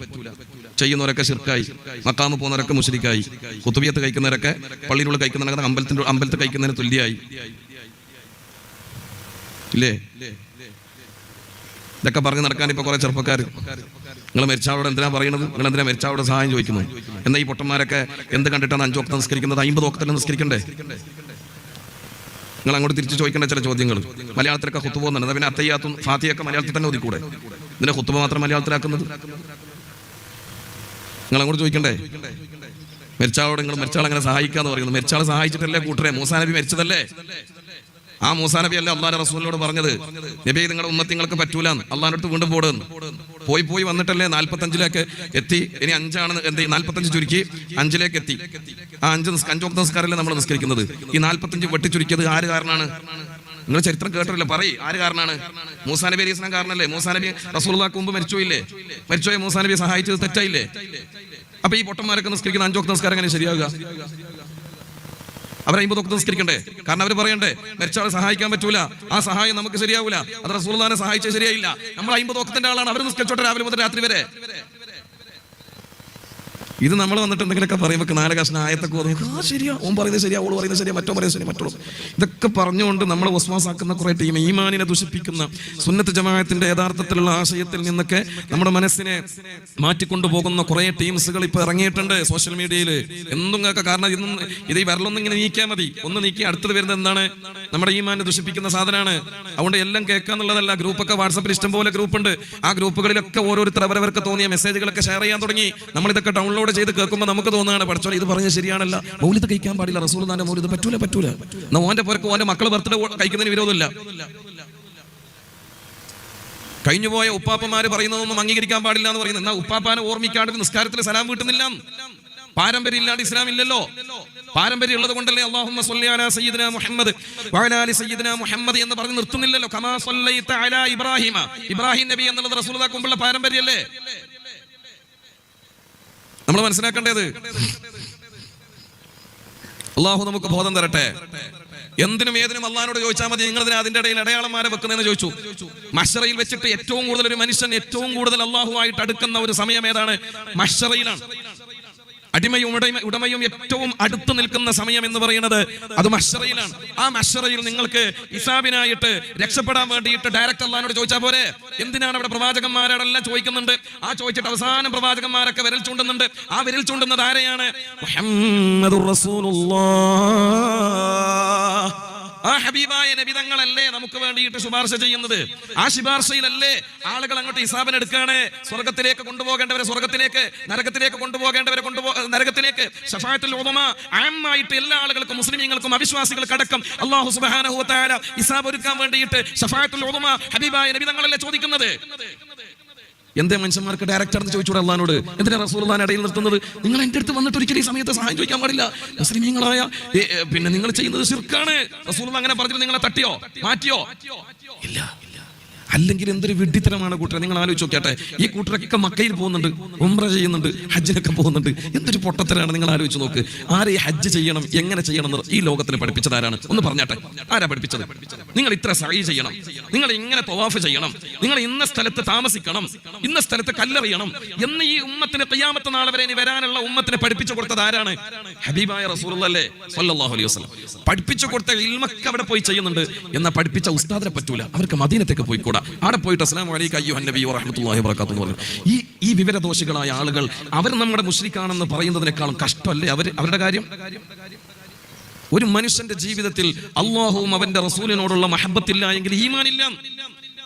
ചെയ്യുന്നവരൊക്കെ ശിർക്കായി, മക്കാമ് പോകുന്നവരൊക്കെ മുശ്രിക്കായി, ഖുതുബിയത്ത് കഴിക്കുന്നവരൊക്കെ പള്ളിയിലുള്ള കഴിക്കുന്നവരൊക്കെ അമ്പലത്തിൽ കഴിക്കുന്നതിന് തുല്യമായി. ഇല്ലേ? ഇതൊക്കെ പറഞ്ഞ് നടക്കാൻ ഇപ്പൊ കുറെ ചെറുപ്പക്കാർ, നിങ്ങൾ മരിച്ചാളോട് എന്തിനാ പറയുന്നത്, നിങ്ങൾ എന്തിനാ മരിച്ചാളോട് സഹായം ചോദിക്കുന്നു? എന്നാൽ ഈ പൊട്ടന്മാരൊക്കെ എന്ത് കണ്ടിട്ടാണ് 5 വക്ത് നിസ്കരിക്കുന്നത്? 50 വക്തല്ലേ നിസ്കരിക്കണ്ടേ? നിങ്ങൾ അങ്ങോട്ട് തിരിച്ച് ചോദിക്കേണ്ട ചില ചോദ്യങ്ങൾ. മലയാളത്തിലൊക്കെ ഖുതുബ പോകുന്നുണ്ട്, പിന്നെ അത്തയ്യാത്തും ഫാത്തിയൊക്കെ മലയാളത്തിൽ തന്നെ ഒതുക്കൂടെ? ഇതിനെ ഖുതുബ മാത്രം മലയാളത്തിലാക്കുന്നത്? നിങ്ങൾ അങ്ങോട്ട് ചോദിക്കണ്ടേ? മരിച്ചാളോട് നിങ്ങൾ മരിച്ചാൾ അങ്ങനെ സഹായിക്കാന്ന് പറയുന്നു. മരിച്ചാളെ സഹായിച്ചിട്ടല്ലേ കൂട്ടരെ? മൂസാ നബി മരിച്ചതല്ലേ? ആ മൂസാ നബി അല്ലേ അള്ളാഹുവിന്റെ റസൂലിനോട് പറഞ്ഞത്, നബി നിങ്ങളുടെ ഉമ്മത്തിങ്ങൾക്ക് പറ്റൂലെന്ന്. അള്ളാഹിന്റെ അടുത്ത് വീണ്ടും പോടുന്നു. പോയി വന്നിട്ടല്ലേ 45 എത്തി. ഇനി 5 ആണ്, എന്ത് 45 ചുരുക്കി 5 എത്തി. ആ 5 വക്ത നിസ്കാരമല്ലേ നമ്മൾ നിസ്കരിക്കുന്നത്. ഈ 45 വെട്ടി ചുരുക്കിയത് ആര് കാരണമാണ്? നിങ്ങൾ ചരിത്രം കേട്ടില്ല, പറയ് ആര് കാരണമാണ്? മൂസാ നബി അലൈഹി സ്വലാം കാരണല്ലേ? മൂസാ നബി റസൂലുള്ളാഹിക്ക് മുമ്പ് മരിച്ചോയില്ലേ? മരിച്ചോയെ മൂസാ നബി സഹായിച്ചത് തെറ്റായില്ലേ? അപ്പൊ ഈ പൊട്ടന്മാരൊക്കെ നിസ്കരിക്കുന്ന 5 വക്ത നിസ്കാരം എങ്ങനെ ശരിയാവുക? അവർ 50 വക്ത നിസ്കരിക്കണ്ടേ? കാരണം അവർ പറയണ്ടേ മരിച്ചവരെ സഹായിക്കാൻ പറ്റൂല, ആ സഹായം നമുക്ക് ശരിയാവൂല, അത് റസൂലുള്ളാഹിനെ സഹായിച്ചത് ശരിയായില്ല. നമ്മൾ 50 വക്തത്തിന്റെ ആളാണ്, അവർ നിസ്കരിച്ചോട്ടെ രാവിലെ മുതൽ രാത്രി വരെ. ഇത് നമ്മൾ വന്നിട്ട് എന്തെങ്കിലുമൊക്കെ പറയുമ്പോൾ 4 കഷ്ണം ആയത്തൊക്കെ ഓർമ്മ, ശരിയാ, ഓൻ പറയുന്നത് ശരിയാ, ഓൾ പറയുന്നത് ശരിയാ, മറ്റോ പറയുന്നത് ശരിയാ, മറ്റുള്ളൂ ഇതൊക്കെ പറഞ്ഞുകൊണ്ട് നമ്മളെ വസ്വാസാക്കുന്ന കുറെ ടീം, ഈമാനിനെ ദുഷിപ്പിക്കുന്ന സുന്നത്ത് ജമാഅത്തിന്റെ യഥാർത്ഥത്തിലുള്ള ആശയത്തിൽ നിന്നൊക്കെ നമ്മുടെ മനസ്സിനെ മാറ്റിക്കൊണ്ടുപോകുന്ന കുറെ ടീംസുകൾ ഇപ്പൊ ഇറങ്ങിയിട്ടുണ്ട് സോഷ്യൽ മീഡിയയിൽ. എന്തും കാരണം ഇത് ഈ വരലൊന്നും ഇങ്ങനെ നീക്കിയാൽ മതി, ഒന്ന് നീക്കി അടുത്തത് വരുന്നത് എന്താണ്? നമ്മുടെ ഈമാനെ ദുഷിപ്പിക്കുന്ന സാധനമാണ്. അതുകൊണ്ട് എല്ലാം കേൾക്കാന്നുള്ളതല്ല. ഗ്രൂപ്പൊക്കെ വാട്സപ്പിൽ ഇഷ്ടംപോലെ ഗ്രൂപ്പുണ്ട്. ആ ഗ്രൂപ്പുകളിലൊക്കെ ഓരോരുത്തർ അവരവർക്ക് തോന്നിയ മെസ്സേജുകളൊക്കെ ഷെയർ ചെയ്യാൻ തുടങ്ങി. നമ്മളിതൊക്കെ ഡൗൺലോഡ് ചെയ്ത് കേൾക്കുമ്പോൾ നമുക്ക് തോന്നുകയാണ് പഠിച്ചോളെ ഇത് പറഞ്ഞത് ശരിയാണല്ല, മൗലിദ് കഴിക്കാൻ പാടില്ല, റസൂലുള്ളാഹിന്റെ മൗലിദ് പറ്റൂല. എന്നാ ഓന്റെ പുറക്ക് ഓന്റെ മക്കളെ ബർത്ത്ഡേ കഴിക്കുന്നതിന് വിരോധമില്ല. കഴിഞ്ഞുപോയ ഉപ്പാപ്പന്മാര് പറയുന്നതൊന്നും അംഗീകരിക്കാൻ പാടില്ല എന്ന് പറയുന്നത്. എന്നാ ഉപ്പാപ്പാനെ ഓർമ്മിക്കാണ്ട് നിസ്കാരത്തിൽ സലാം വീട്ടുന്നില്ല. പാരമ്പര്യം ഇല്ലാണ്ട് ഇസ്ലാം ഇല്ലല്ലോ. പാരമ്പര്യം ഉള്ളത് കൊണ്ടല്ലേ അല്ലാഹുമ്മ സ്വല്ലി അലാ സയ്യിദിനാ മുഹമ്മദ് വഅലാ ആലി സയ്യിദിനാ മുഹമ്മദ് എന്ന് പറഞ്ഞ് നിർത്തുന്നില്ലല്ലോ. കമാ സ്വല്ലൈത അലാ ഇബ്രാഹിം നബി എന്നുള്ളത് റസൂലുള്ളാഹിക്ക് മുമ്പുള്ള പാരമ്പര്യമല്ലേ നമ്മൾ മനസ്സിലാക്കേണ്ടത്. അള്ളാഹു നമുക്ക് ബോധം തരട്ടെ. എന്തിനും ഏതിനും അള്ളാഹിനോട് ചോദിച്ചാൽ മതി, നിങ്ങൾ അതിന്റെ ഇടയിൽ അടയാളന്മാരെ വെക്കുന്നതെന്ന് ചോദിച്ചു. മഹ്ശറയിൽ വെച്ചിട്ട് ഏറ്റവും കൂടുതൽ ഒരു മനുഷ്യൻ ഏറ്റവും കൂടുതൽ അള്ളാഹുവായിട്ട് അടുക്കുന്ന ഒരു സമയം ഏതാണ്? മഹ്ശറയിലാണ്. അടിമയും ഉടമയും ഏറ്റവും അടുത്ത് നിൽക്കുന്ന സമയം എന്ന് പറയുന്നത് അത് മഹ്ശറയിലാണ്. ആ മഹ്ശറയിൽ നിങ്ങൾക്ക് ഹിസാബിനായിട്ട് രക്ഷപ്പെടാൻ വേണ്ടിയിട്ട് ഡയറക്റ്റ് അല്ലാഹുവിനോട് ചോദിച്ചാൽ പോരെ? എന്തിനാണ് അവിടെ പ്രവാചകന്മാരോടെല്ലാം ചോദിക്കുന്നുണ്ട്? ആ ചോദിച്ചിട്ട് അവസാനം പ്രവാചകന്മാരൊക്കെ വിരൽ ചൂണ്ടുന്നുണ്ട്. ആ വിരൽ ചൂണ്ടുന്നത് ആരെയാണ്? മുഹമ്മദുർ റസൂലുള്ളാഹ്. ആ ഹബീബായ നബി തങ്ങളല്ലേ നമുക്ക് വേണ്ടിയിട്ട് ശുപാർശ ചെയ്യുന്നത്? ആ ശുപാർശയിലല്ലേ ആളുകൾ അങ്ങോട്ട് ഹിസാബിന് എടുക്കുകയാണ്. സ്വർഗത്തിലേക്ക് കൊണ്ടുപോകേണ്ടവരെ സ്വർഗത്തിലേക്ക്, നരകത്തിലേക്ക് കൊണ്ടുപോകേണ്ടവരെ നരകത്തിലേക്ക്. ശഫാഅത്തുൽ ഉദമ ആമായിട്ട് എല്ലാ ആളുകൾക്കും, മുസ്ലിമീങ്ങൾക്കും അവിശ്വാസികൾക്കടക്കം അല്ലാഹു സുബ്ഹാനഹു വ തആല ഹിസാബ് ഒരുക്കാൻ വേണ്ടിയിട്ട് ശഫാഅത്തുൽ ഉദമ ഹബീബായ നബി തങ്ങളല്ലേ ചോദിക്കുന്നത്. എന്തേ മനുഷ്യന്മാർക്ക് ഡയറക്റ്റ് ആണെന്ന് ചോദിച്ചൂടെ അള്ളഹാനോട്? എന്തിനാ റസൂലുള്ളാഹിനെ ഇടയിൽ നിർത്തുന്നത്? നിങ്ങൾ എൻ്റെ അടുത്ത് വന്നിട്ട് ഒരിക്കലും ഈ സമയത്ത് സഹായം ചോദിക്കാൻ പാടില്ല. മുസ്ലിമീങ്ങളായ പിന്നെ നിങ്ങൾ ചെയ്യുന്നത് ശിർക്കാണ്. റസൂലുള്ളാഹി അങ്ങനെ പറഞ്ഞിട്ട് നിങ്ങളെ തട്ടിയോ മാറ്റിയോ? ഇല്ല. അല്ലെങ്കിൽ എന്തൊരു വിഡ്ഢിത്തരമാണ് കൂട്ടരെ. നിങ്ങൾ ആലോചിച്ച് നോക്കിയാട്ടെ, ഈ കൂട്ടരൊക്കെ മക്കയിൽ പോകുന്നുണ്ട്, ഉംറ ചെയ്യുന്നുണ്ട്, ഹജ്ജിനൊക്കെ പോകുന്നുണ്ട്. എന്തൊരു പൊട്ടത്തരാണ്. നിങ്ങൾ ആലോചിച്ച് നോക്ക്. ആരെ ഹജ്ജ് ചെയ്യണം, എങ്ങനെ ചെയ്യണം എന്ന് ഈ ലോകത്തിന് പഠിപ്പിച്ചത് ആരാണ്? ഒന്ന് പറഞ്ഞാട്ടെ, ആരാ പഠിപ്പിച്ചത്? നിങ്ങൾ ഇത്ര സഈ ചെയ്യണം, നിങ്ങൾ ഇങ്ങനെ തവാഫ് ചെയ്യണം, നിങ്ങൾ ഇന്ന സ്ഥലത്ത് താമസിക്കണം, ഇന്ന സ്ഥലത്ത് കല്ലെറിയണം എന്ന് ഈ ഉമ്മത്തിന് ഖിയാമത്ത് നാൾ വരെ ഇനി വരാനുള്ള ഉമ്മത്തിന് പഠിപ്പിച്ചു കൊടുത്തത് ആരാണ്? ഹബീബായ റസൂലുള്ളാഹി സ്വല്ലല്ലാഹു അലൈഹി വസല്ലം. പഠിപ്പിച്ചു കൊടുത്ത ഇൽമൊക്കെ അവിടെ പോയി ചെയ്യുന്നുണ്ട്. എന്നാൽ പഠിപ്പിച്ച ഉസ്താദിനെ പറ്റൂല. അവർക്ക് മദീനത്തേക്ക് പോയിക്കൂടാ. അവിടെ പോയിട്ട് അസ്സലാമു അലൈക അയ്യുഹൻ നബി വറഹ്മത്തുള്ളാഹി വബറകാതുഹു എന്ന് പറഞ്ഞു. ഈ വിവരദോഷികളായ ആളുകൾ അവർ നമ്മുടെ മുശ്രിക്കാണെന്ന് പറയുന്നതിനേക്കാളും കഷ്ടമല്ലേ അവരുടെ കാര്യം? ഒരു മനുഷ്യന്റെ ജീവിതത്തിൽ അല്ലാഹുവും അവന്റെ റസൂലിനോടുള്ള മഹബ്ബത്തില്ല എങ്കിൽ ഈമാനില്ല.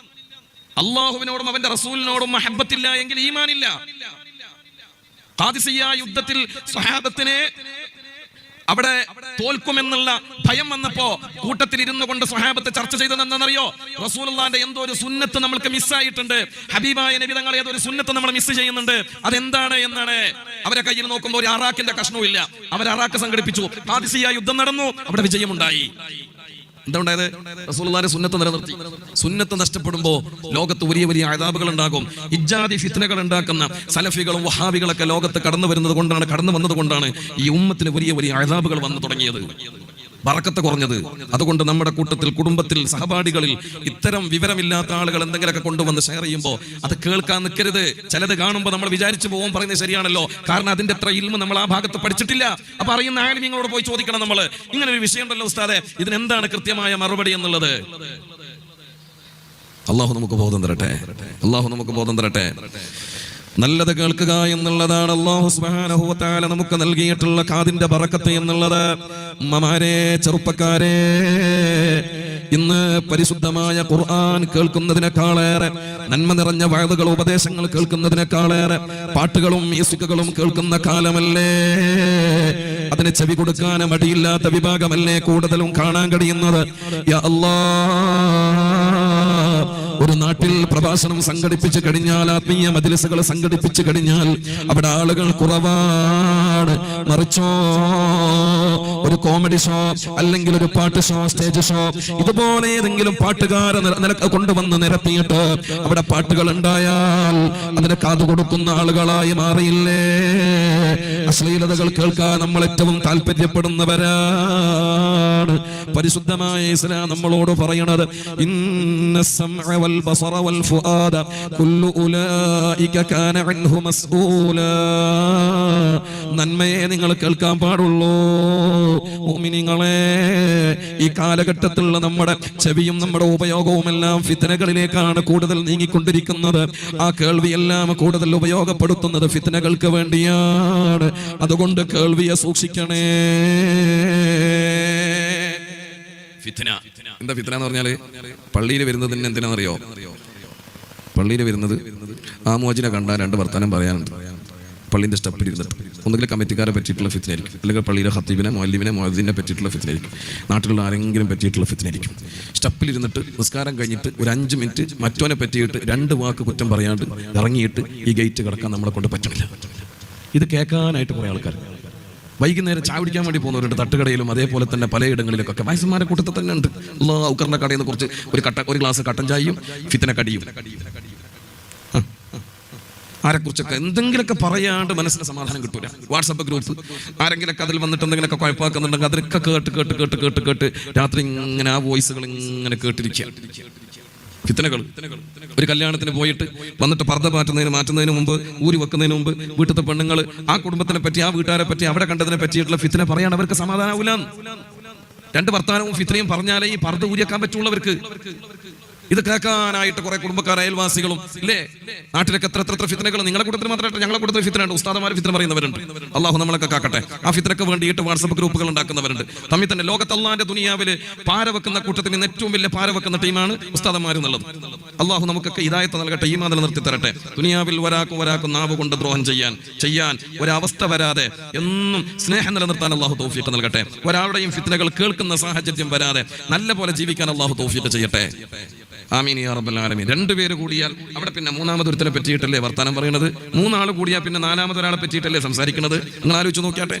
അല്ലാഹുവിനോടും അവന്റെ റസൂലിനോടും മഹബ്ബത്തില്ല എങ്കിൽ ഈമാനില്ല. ഖാദിസിയ്യ യുദ്ധത്തിൽ സ്വഹാബത്തിനെ അവിടെ തോൽക്കുമെന്നുള്ള ഭയം വന്നപ്പോ കൂട്ടത്തിൽ ഇരുന്നു കൊണ്ട് സ്വഹാബത്തെ ചർച്ച ചെയ്തത് എന്താണെന്നറിയോ? റസൂലുള്ളാഹിന്റെ എന്തോ ഒരു സുന്നത്ത് നമ്മൾക്ക് മിസ്സായിട്ടുണ്ട്, ഹബീബായ നബി തങ്ങളെ ഏതൊരു സുന്നത്ത് നമ്മൾ മിസ് ചെയ്യുന്നുണ്ട്, അതെന്താണ് എന്നാണ്. അവരെ കയ്യിൽ നോക്കുമ്പോൾ ഒരു അറാഖിന്റെ കഷ്ണവും ഇല്ല. അവർ അറാഖ് സംഘടിപ്പിച്ചു, ഖാദിസിയ്യ യുദ്ധം നടന്നു, അവിടെ വിജയമുണ്ടായി. എന്താ ഉണ്ടായത്? റസൂലുള്ളാഹിന്റെ സുന്നത്ത് നിലനിർത്തി. സുന്നത്ത് നഷ്ടപ്പെടുമ്പോൾ ലോകത്ത് വലിയ അദാബുകൾ ഉണ്ടാകും. ഇജ്ജാദി ഫിത്നകൾ ഉണ്ടാക്കുന്ന സലഫികളും വഹാബികളൊക്കെ ലോകത്ത് കടന്നു വന്നത് കൊണ്ടാണ് ഈ ഉമ്മത്തിന് വലിയ അദാബുകൾ വന്നു തുടങ്ങിയത്, ബറക്കത്ത് കുറഞ്ഞത്. അതുകൊണ്ട് നമ്മുടെ കൂട്ടത്തിൽ, കുടുംബത്തിൽ, സഹപാഠികളിൽ ഇത്തരം വിവരമില്ലാത്ത ആളുകൾ എന്തെങ്കിലുമൊക്കെ കൊണ്ടുവന്ന് ഷെയർ ചെയ്യുമ്പോൾ അത് കേൾക്കാൻ നിൽക്കരുത്. ചിലത് കാണുമ്പോൾ നമ്മൾ വിചാരിച്ചു പോകും പറയുന്നത് ശരിയാണല്ലോ, കാരണം അതിന്റെ അത്ര ഇൽമ നമ്മൾ ആ ഭാഗത്ത് പഠിച്ചിട്ടില്ല. അപ്പൊ അറിയുന്ന ആലിമീങ്ങളോട് പോയി ചോദിക്കണം നമ്മൾ, ഇങ്ങനെ ഒരു വിഷയം ഉണ്ടല്ലോ ഉസ്താദെ, ഇതിനെന്താണ് കൃത്യമായ മറുപടി എന്നുള്ളത്. അള്ളാഹു നമുക്ക് ബോധം തരട്ടെ. നല്ലത് കേൾക്കുക എന്നുള്ളതാണ് അല്ലാഹു സുബ്ഹാനഹു വ തആല നമുക്ക് നൽകിയിട്ടുള്ള കാതിന്റെ ബറക്കത്ത് എന്നുള്ളത്. ഉമ്മമാരെ, ചെറുപ്പക്കാരെ, ഇന്ന് പരിശുദ്ധമായ ഖുർആൻ കേൾക്കുന്നതിനേക്കാളേറെ, നന്മ നിറഞ്ഞ വഅദുകൾ ഉപദേശങ്ങൾ കേൾക്കുന്നതിനേക്കാളേറെ പാട്ടുകളും മ്യൂസിക്കുകളും കേൾക്കുന്ന കാലമല്ലേ? അതിന് ചെവി കൊടുക്കാൻ മടിയില്ലാത്ത വിഭാഗമല്ലേ കൂടുതലും കാണാൻ കഴിയുന്നത്? യാ അല്ലാഹ്, ഒരു നാട്ടിൽ പ്രഭാഷണം സംഘടിപ്പിച്ചു കഴിഞ്ഞാൽ, ആത്മീയ മജ്‌ലിസുകൾ സംഘടിപ്പിച്ചു കഴിഞ്ഞാൽ അവിടെ ആളുകൾ കുറവാണ്. മറിച്ചോ ഒരു കോമഡി ഷോ അല്ലെങ്കിൽ ഒരു പാട്ട് ഷോ, സ്റ്റേജ് ഷോ, ഇതുപോലെ ഏതെങ്കിലും പാട്ടുകാരെ കൊണ്ടുവന്ന് നിരത്തിയിട്ട് അവിടെ പാട്ടുകൾ ഉണ്ടായാൽ അതിന് കാതു കൊടുക്കുന്ന ആളുകളായി മാറിയില്ലേ? അശ്ലീലതകൾ കേൾക്കാൻ നമ്മൾ ഏറ്റവും താല്പര്യപ്പെടുന്നവരാണ്. പരിശുദ്ധമായ ഇസ്ലാം നമ്മളോട് പറയണത്, ഇന്ന സമഅ വൽ ബസറ വൽ ഫുആദ കുല്ലു ഉലൈക കാന അൻഹു മസ്ഊലാ. നന്മയെ നിങ്ങൾ കേൾക്കാൻ പാടുള്ളൂ. മുഅ്മിനീങ്ങളെ, ഈ കാലഘട്ടത്തിലുള്ള നമ്മുടെ ചെവിയും നമ്മുടെ ഉപയോഗവും എല്ലാം ഫിത്നകളിലേക്കാണ് കൂടുതൽ നീങ്ങിക്കൊണ്ടിരിക്കുന്നത്. ആ കേൾവിയെല്ലാം കൂടുതൽ ഉപയോഗപ്പെടുത്തുന്നത് ഫിത്നകൾക്ക് വേണ്ടിയാണ്. അതുകൊണ്ട് കേൾവിയെ സൂക്ഷിക്കണേ. ഫിത്ന എന്താ? ഫിത്ന എന്ന് പറഞ്ഞാല് പള്ളിയിൽ വരുന്നത് എന്തിനാണെന്നറിയോ? പള്ളിയിൽ വരുന്നത് ആമോചിനെ കണ്ടാൽ രണ്ട് വർത്താനം പറയാനുണ്ട്. പള്ളിന്റെ സ്റ്റെപ്പിൽ ഇരുന്നിട്ട് ഒന്നുകിൽ കമ്മിറ്റിക്കാരെ പറ്റിയിട്ടുള്ള ഫിത്നയായിരിക്കും, അല്ലെങ്കിൽ പള്ളിയിലെ ഖത്തീബിനെ, മുഅല്ലിമിനെ, മുഅദ്ദിനെ പറ്റിയിട്ടുള്ള ഫിത്നയായിരിക്കും, നാട്ടിലുള്ള ആരെങ്കിലും പറ്റിയിട്ടുള്ള ഫിത്നയായിരിക്കും. സ്റ്റെപ്പിലിരുന്നിട്ട് നിസ്കാരം കഴിഞ്ഞിട്ട് ഒരു 5 മിനിറ്റ് മറ്റോനെ പറ്റിയിട്ട് 2 വാക്ക് കുറ്റം പറയാണ്ട് ഇറങ്ങിയിട്ട് ഈ ഗേറ്റ് കിടക്കാൻ നമ്മളെ കൊണ്ട് പറ്റണില്ല. ഇത് കേൾക്കാനായിട്ട് കുറേ ആൾക്കാർ വൈകുന്നേരം ചായ കുടിക്കാൻ വേണ്ടി പോകുന്നവരുണ്ട്, തട്ടുകടയിലും അതേപോലെ തന്നെ പലയിടങ്ങളിലൊക്കെ. വയസ്സന്മാരെ കൂട്ടത്തിൽ തന്നെ ഉണ്ട്. ഔക്കറിന്റെ കടയിൽ നിന്ന് കുറച്ച് ഒരു ഗ്ലാസ് കട്ടൻ ചായയും ഫിത്ന കടിയും. ആരെക്കുറിച്ചൊക്കെ എന്തെങ്കിലുമൊക്കെ പറയാണ്ട് മനസ്സിന് സമാധാനം കിട്ടൂല. വാട്സപ്പ് ഗ്രൂപ്പ് ആരെങ്കിലൊക്കെ അതിൽ വന്നിട്ട് എന്തെങ്കിലുമൊക്കെ കുഴപ്പമാക്കുന്നുണ്ടെങ്കിൽ അതൊക്കെ കേട്ട് രാത്രി ഇങ്ങനെ ആ വോയിസുകൾ ഇങ്ങനെ കേട്ടിരിക്കുക. ഫിത്നകൾ. ഒരു കല്യാണത്തിന് പോയിട്ട് വന്നിട്ട് പർദ്ദ മാറ്റുന്നതിന് മുമ്പ്, ഊരി വെക്കുന്നതിന് മുമ്പ് വീട്ടിലത്തെ പെണ്ണുങ്ങൾ ആ കുടുംബത്തിനെ പറ്റി, ആ വീട്ടുകാരെ പറ്റി, അവിടെ കണ്ടതിനെ പറ്റിയിട്ടുള്ള ഫിത്ന പറയാൻ അവർക്ക് സമാധാനാവൂല. 2 വർത്താനവും ഫിത്നയും പറഞ്ഞാലേ ഈ പർദ്ദ ഊരിയാക്കാൻ പറ്റുള്ളവർക്ക്. ഇത് കേൾക്കാനായിട്ട് കുറെ കുടുംബക്കാർ, അയൽവാസികളും ഇല്ലേ? നാട്ടിലൊക്കെ എത്ര ഫിത്നകൾ. നിങ്ങളുടെ കൂട്ടത്തിൽ മാത്രമായിട്ട് ഞങ്ങളുടെ കൂട്ടത്തിൽ ഫിത്നയുണ്ട്. ഉസ്താദമാർ ഫിത്ന പറയുന്നവരുണ്ട്. അള്ളാഹു നമ്മളൊക്കെ കാക്കട്ടെ. ആ ഫിത്നക്ക് വേണ്ടിയിട്ട് വാട്സപ്പ് ഗ്രൂപ്പുകൾ ഉണ്ടാക്കുന്നവരുണ്ട്. തമ്മിൽ തന്നെ ലോകത്ത് അള്ളാന്റെ ദുനിയാവില് പാര വെക്കുന്ന കൂട്ടത്തിൽ നിന്ന് ഏറ്റവും വലിയ പാര വെക്കുന്ന ടീമാണ് ഉസ്താദന്മാർ എന്നുള്ളത്. അള്ളാഹു നമുക്കൊക്കെ ഹിദായത്ത് നൽകട്ടെ, ഈമാൻ നിലനിർത്തി തരട്ടെ. ദുനിയാവിൽ ഒരാൾക്കും നാവ് കൊണ്ട് ദ്രോഹം ചെയ്യാൻ ഒരവസ്ഥ വരാതെ എന്നും സ്നേഹം നിലനിർത്താൻ അള്ളാഹു തൗഫീഖ് നൽകട്ടെ. ഒരാളുടെയും ഫിത്നകൾ കേൾക്കുന്ന സാഹചര്യം വരാതെ നല്ല പോലെ ജീവിക്കാൻ അള്ളാഹു തൗഫീഖ് ചെയ്യട്ടെ. ആമീൻ യാ റബ്ബൽ ആലമീൻ. 2 പേര് കൂടിയാൽ അവിടെ പിന്നെ 3ാമതൊരുത്തനെ പറ്റിയിട്ടല്ലേ വർത്താനം പറയുന്നത്? 3 ആൾ കൂടിയാൽ പിന്നെ 4ാമതൊരാളെ പറ്റിയിട്ടല്ലേ സംസാരിക്കുന്നത്? നിങ്ങൾ ആലോചിച്ച് നോക്കിയാട്ടെ.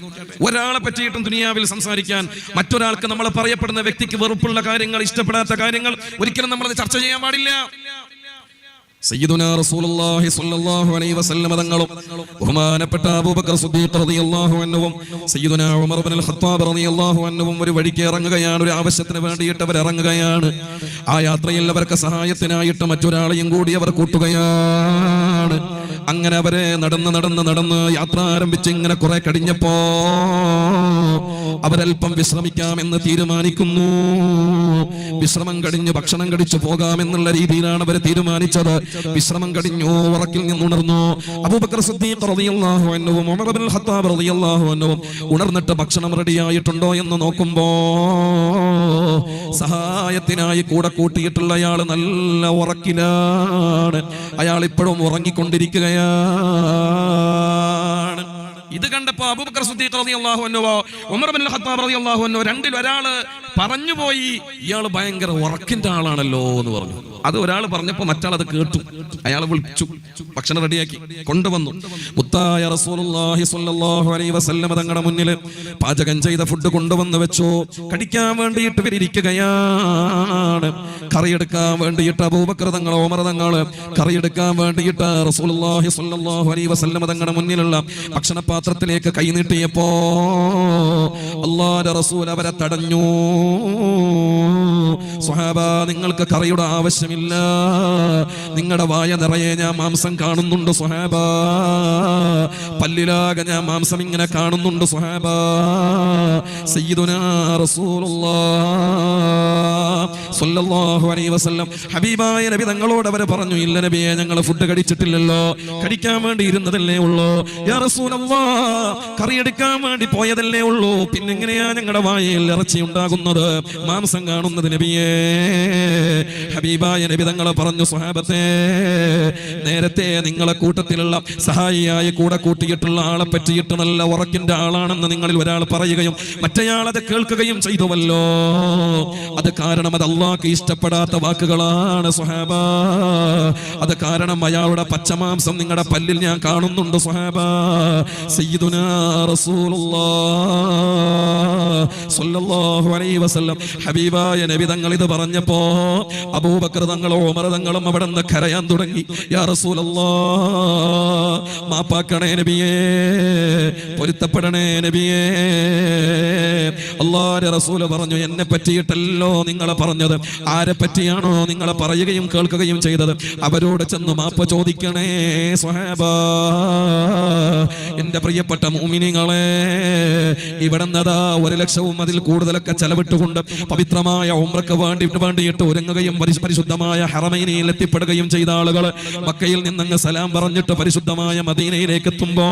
ഒരാളെ പറ്റിയിട്ടും ദുനിയാവിൽ സംസാരിക്കാൻ, മറ്റൊരാൾക്ക് നമ്മൾ പറയപ്പെടുന്ന വ്യക്തിക്ക് വെറുപ്പുള്ള കാര്യങ്ങൾ, ഇഷ്ടപ്പെടാത്ത കാര്യങ്ങൾ ഒരിക്കലും നമ്മളത് ചർച്ച ചെയ്യാൻ പാടില്ല. സയ്യിദുനാ റസൂലുള്ളാഹി സ്വല്ലല്ലാഹു അലൈഹി വസല്ലം തങ്ങളും ബഹുമാനപ്പെട്ട അബൂബക്കർ സിദ്ദീഖ് റളിയല്ലാഹു അൻഹുവും സയ്യിദുനാ ഉമർ ഇബ്നുൽ ഖത്താബ് റളിയല്ലാഹു അൻഹുവും ഒരു വഴിക്ക് ഇറങ്ങുകയാണ്. ഒരു ആവശ്യത്തിന് വേണ്ടിയിട്ട് അവർ ഇറങ്ങുകയാണ്. ആ യാത്രയിൽ അവർക്ക് സഹായത്തിനായിട്ട് മറ്റൊരാളെയും കൂടി അവർ കൂട്ടുകയാണ്. അങ്ങനെ അവരെ നടന്ന് യാത്ര ആരംഭിച്ച് ഇങ്ങനെ കുറെ കഴിഞ്ഞപ്പോ അവരൽപ്പം വിശ്രമിക്കാമെന്ന് തീരുമാനിക്കുന്നു. വിശ്രമം കഴിഞ്ഞ് ഭക്ഷണം കഴിച്ചു പോകാമെന്നുള്ള രീതിയിലാണ് അവർ തീരുമാനിച്ചത്. വിശ്രമം കഴിഞ്ഞു, ഉറക്കിൽ നിന്നുണർന്നു. അബൂബക്കർ സിദ്ദീഖ് റളിയല്ലാഹു അൻഹുവും ഉമർ ഇബ്നുൽ ഖത്താബ് റളിയല്ലാഹു അൻഹുവും ഉണർന്നിട്ട് ഭക്ഷണം റെഡിയായിട്ടുണ്ടോ എന്ന് നോക്കുമ്പോ സഹായത്തിനായി കൂടെ കൂട്ടിയിട്ടുള്ള അയാൾ നല്ല ഉറക്കിലാണ്. അയാൾ ഇപ്പോഴും ഉറങ്ങിക്കൊണ്ടിരിക്കുകയാണ്. ഇത് കണ്ടപ്പോ അബൂബക്കർ സിദ്ദീഖ് റളിയല്ലാഹു അൻഹു, ഉമർ ഇബ്നുൽ ഖത്താബ് റളിയല്ലാഹു അൻഹു രണ്ടിൽ ഒരാള് പറഞ്ഞുപോയി, ഇയാൾ ഭയങ്കര ഉറക്കിന്റെ ആളാണല്ലോ എന്ന് പറഞ്ഞു. അത് ഒരാൾ പറഞ്ഞപ്പോ മറ്റാൾ അത് കേട്ടു. അയാൾ വിളിച്ചു, ഭക്ഷണം റെഡിയാക്കി കൊണ്ടുവന്നു. മുത്തായ റസൂലുള്ളാഹി സ്വല്ലല്ലാഹു അലൈഹി വസല്ലം തങ്ങളുടെ മുന്നിൽ പാചകം ചെയ്ത ഫുഡ് കൊണ്ടുവന്ന് വെച്ചു. കടിക്കാൻ വേണ്ടിയിട്ട് ഇവരിയ്ക്കുകയാണ്. കറിയെടുക്കാൻ വേണ്ടിയിട്ട് അബൂബക്കർ തങ്ങൾ, ഉമർ തങ്ങൾ കറിയെടുക്കാൻ വേണ്ടിയിട്ട് റസൂലുള്ളാഹി സ്വല്ലല്ലാഹു അലൈഹി വസല്ലം തങ്ങളുടെ മുന്നിലുള്ള ഭക്ഷണപാത്രത്തിലേക്ക് കൈ നീട്ടിയപ്പോ അല്ലാഹുവിന്റെ റസൂൽ അവരെ തടഞ്ഞു. സ്വഹാബ, നിങ്ങൾക്ക് കറിയുടെ ആവശ്യമില്ല, നിങ്ങളുടെ വായ നിറയെ ഞാൻ മാംസം കാണുന്നുണ്ട് സ്വഹാബ, പല്ലിലാകെ ഞാൻ മാംസം ഇങ്ങനെ കാണുന്നുണ്ട് സ്വഹാബ. സയ്യിദുനാ റസൂലുള്ളാഹി സ്വല്ലല്ലാഹു അലൈഹി വസല്ലം ഹബീബായ നബി തങ്ങളോട് അവർ പറഞ്ഞു, ഇല്ല നബിയെ, ഞങ്ങൾ ഫുഡ് കഴിച്ചിട്ടില്ലല്ലോ, കഴിക്കാൻ വേണ്ടി ഇരുന്നതല്ലേ ഉള്ളൂ. യാ റസൂലല്ലാഹ്, കറിയെടുക്കാൻ വേണ്ടി പോയതല്ലേ ഉള്ളൂ, പിന്നെങ്ങനെയാ ഞങ്ങളുടെ വായയിൽ ഇറച്ചി ഉണ്ടാകുന്നത്, മാംസം കാണുന്നത് നബിയേ? ഹബീബായ നബി തങ്ങൾ പറഞ്ഞു, സ്വഹാബത്തെ, നേരത്തെ നിങ്ങളെ കൂട്ടത്തിലുള്ള സഹായിയായി കൂടെ കൂട്ടിയിട്ടുള്ള ആളെ പറ്റിയിട്ട് നല്ല ഉറക്കിന്റെ ആളാണെന്ന് നിങ്ങളിൽ ഒരാൾ പറയുകയും മറ്റേയാൾ അത് കേൾക്കുകയും ചെയ്തുവല്ലോ. അത് കാരണം അത് അല്ലാഹുക്ക് ഇഷ്ടപ്പെടാത്ത വാക്കുകളാണ് സ്വഹാബ. അത് കാരണം അയാളുടെ പച്ചമാംസം നിങ്ങളുടെ പല്ലിൽ ഞാൻ കാണുന്നുണ്ട് സ്വഹാബ. സയ്യിദുനാ റസൂലുള്ളാഹ് സ്വല്ലല്ലാഹു അലൈഹി വസല്ലം ഹബീബായ നബി തങ്ങൾ ഇത് പറഞ്ഞപ്പോ അബൂബക്കർ തങ്ങളും ഉമർ തങ്ങളും അവിടെ നിന്ന് കരയാൻ തുടങ്ങി. യാ റസൂലല്ലാഹ്, മാപ്പാക്കണേ നബിയേ, പൊരുത്തപ്പെടണേ നബിയേ. അല്ലാഹുവിന്റെ റസൂല് പറഞ്ഞു, എന്നെ പറ്റിയിട്ടല്ലോ നിങ്ങളെ പറഞ്ഞത്. ആരെ പറ്റിയാണോ നിങ്ങളെ പറയുകയും കേൾക്കുകയും ചെയ്തത് അവരോട് ചെന്ന് മാപ്പ് ചോദിക്കണേ സ്വഹാബാ. എന്റെ പ്രിയപ്പെട്ട മുഅ്മിനീങ്ങളെ, ഇവിടുന്നതാ 1,00,000 അതിൽ കൂടുതലൊക്കെ ചെലവിട്ടുകൊണ്ട് പവിത്രമായ ഉംറക്ക് വേണ്ടിയിട്ട് ഒരുങ്ങുകയും പരിശുദ്ധമായ ഹറമൈനിൽ എത്തിപ്പെടുകയും ചെയ്ത ആളുകൾ മക്കയിൽ നിന്നങ്ങ് സലാം പറഞ്ഞിട്ട് പരിശുദ്ധമായ മദീനയിലേക്ക് എത്തുമ്പോ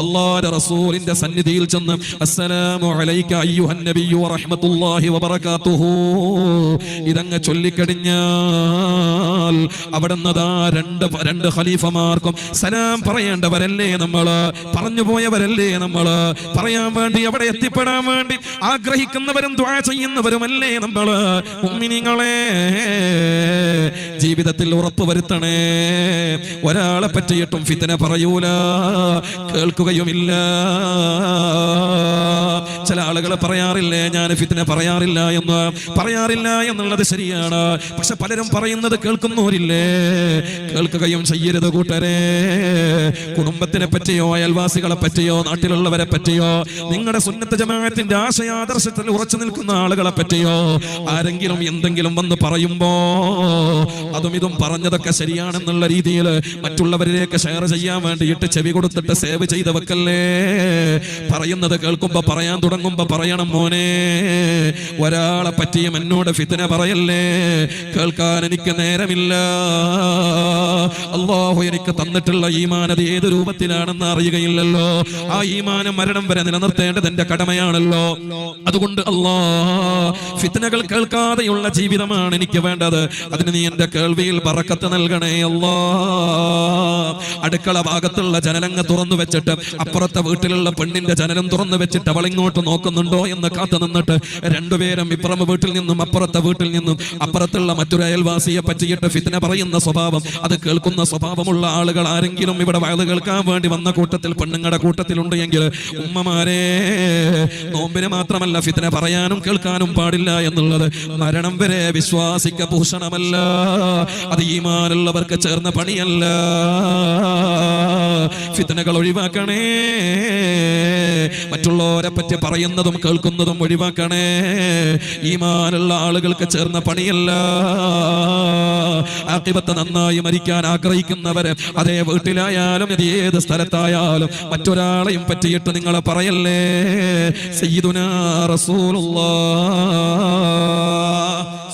അല്ലാഹുവിന്റെ റസൂലിന്റെ സന്നിധിയിൽ ചെന്ന് അസ്സലാമു അലൈക അയ്യുഹൻ നബിയ്യു വറഹ്മത്തുള്ളാഹി വബറകാതുഹു ഇതങ്ങ് ചൊല്ലിക്കഴിഞ്ഞാൽ അവിടുന്നതാ രണ്ട് ഖലീഫമാർക്കും സലാം പറയേണ്ടവരല്ലേ നമ്മള്, പറഞ്ഞു പോയവരല്ലേ നമ്മള്, പറയാൻ വേണ്ടി അവിടെ എത്തിപ്പെടാൻ വേണ്ടി ആഗ്രഹിക്കുന്നവരും ദുആ ചെയ്യുന്നവരുമല്ലേ നമ്മള്. മുഅ്മിനീങ്ങളെ, ജീവിതത്തിൽ ഉറപ്പ് വരുത്തണേ, ഒരാളെ പറ്റിയിട്ടും ഫിത്ന പറയൂല, കേൾക്കുകയുമില്ല. ചില ആളുകൾ പറയാറില്ലേ, ഞാൻ ഫിത്ന പറയാറില്ല എന്നുള്ളത് ശരിയാണ്. പക്ഷെ പലരും പറയുന്നത് കേൾക്കുന്നവരില്ലേ, കേൾക്കുകയും ചെയ്യരുത് കൂട്ടരെ. കുടുംബത്തിനെ പറ്റിയോ അയൽവാസികളെ പറ്റിയോ നാട്ടിലുള്ളവരെ പറ്റിയോ നിങ്ങളുടെ സുന്നത്ത് ജമാഅത്തിന്റെ ആശയാദർശത്തിൽ ഉറച്ചു നിൽക്കുന്ന ആളുകളെ പറ്റിയോ ആരെങ്കിലും എന്തെങ്കിലും വന്ന് പറയുമ്പോ അതും ഇതും പറഞ്ഞതൊക്കെ ശരിയാണെന്നുള്ള രീതിയിൽ മറ്റുള്ളവരിലേക്ക് ഷെയർ ചെയ്യാൻ വേണ്ടിയിട്ട് ചെവി കൊടുത്തിട്ട് സേവ് ചെയ്ത് വെക്കല്ലേ. പറയുന്നത് കേൾക്കുമ്പോ പറയാൻ തുടങ്ങുമ്പോ പറയണം, മോനെ, ഒരാളെ പറ്റിയും എന്നോട് ഫിത്ന പറയല്ലേ, കേൾക്കാൻ എനിക്ക് നേരമില്ല. അല്ലാഹു എനിക്ക് തന്നിട്ടുള്ള ഈമാൻ അത് ഏത് രൂപത്തിലാണെന്ന് അറിയുകയില്ലല്ലോ. ആ ഈമാൻ മരണം വരെ നിലനിർത്തേണ്ടത് എന്റെ കടമയാണല്ലോ. അതുകൊണ്ട് ഫിത്നകൾ കേൾക്കാതെയുള്ള ജീവിതമാണ് എനിക്ക് വേണ്ടത്. അതിന് നീ എന്റെ കേൾവിയിൽ ബറക്കത്ത് നൽകണേ അല്ലാ. അടുക്കള ഭാഗത്തുള്ള ജനലങ്ങ് തുറന്നു വെച്ചിട്ട് അപ്പുറത്തെ വീട്ടിലുള്ള പെണ്ണിന്റെ ജനലും തുറന്നു വെച്ചിട്ട് അവൾ ഇങ്ങോട്ട് നോക്കുന്നുണ്ടോ എന്ന് കാത്തു നിന്നിട്ട് രണ്ടുപേരും ഇപ്പുറം വീട്ടിൽ നിന്നും അപ്പുറത്തെ വീട്ടിൽ നിന്നും അപ്പുറത്തുള്ള മറ്റൊരു അയൽവാസിയെ പറ്റിയിട്ട് ഫിത്ന പറയുന്ന സ്വഭാവം, അത് കേൾക്കുന്ന സ്വഭാവമുള്ള ആളുകൾ ആരെങ്കിലും ഇവിടെ വയത് കേൾക്കാൻ വേണ്ടി വന്ന കൂട്ടത്തിൽ പെണ്ണുങ്ങളുടെ കൂട്ടത്തിലുണ്ട് എങ്കിൽ ഉമ്മമാരെ, നോമ്പിന് മാത്രമല്ല ഫിത്ന പറയാനും കേൾക്കാനും പാടില്ല എന്നുള്ളത് മരണം വരെ വിശ്വാസിക്ക ഭൂഷണമല്ല. അത് ഈമാനുള്ളവർക്ക് ചേർന്ന പണിയല്ല. ഫിത്നകൾ ഒഴിവാക്കണേ, മറ്റുള്ളവരെ പറ്റി പറയുന്നതും കേൾക്കുന്നതും ഒഴിവാക്കണേ. ഈമാനുള്ള ആളുകൾക്ക് ചേർന്ന പണിയല്ല. ആഖിബത്ത് നന്നായി മരിക്കാൻ ആഗ്രഹിക്കുന്നവര് അതേ വീട്ടിലായാലും ഏത് സ്ഥലത്തായാലും മറ്റൊരാളെയും പറ്റിയിട്ട് നിങ്ങൾ പറയല്ലേ. സയ്യിദുനാ റസൂലുള്ളാഹ്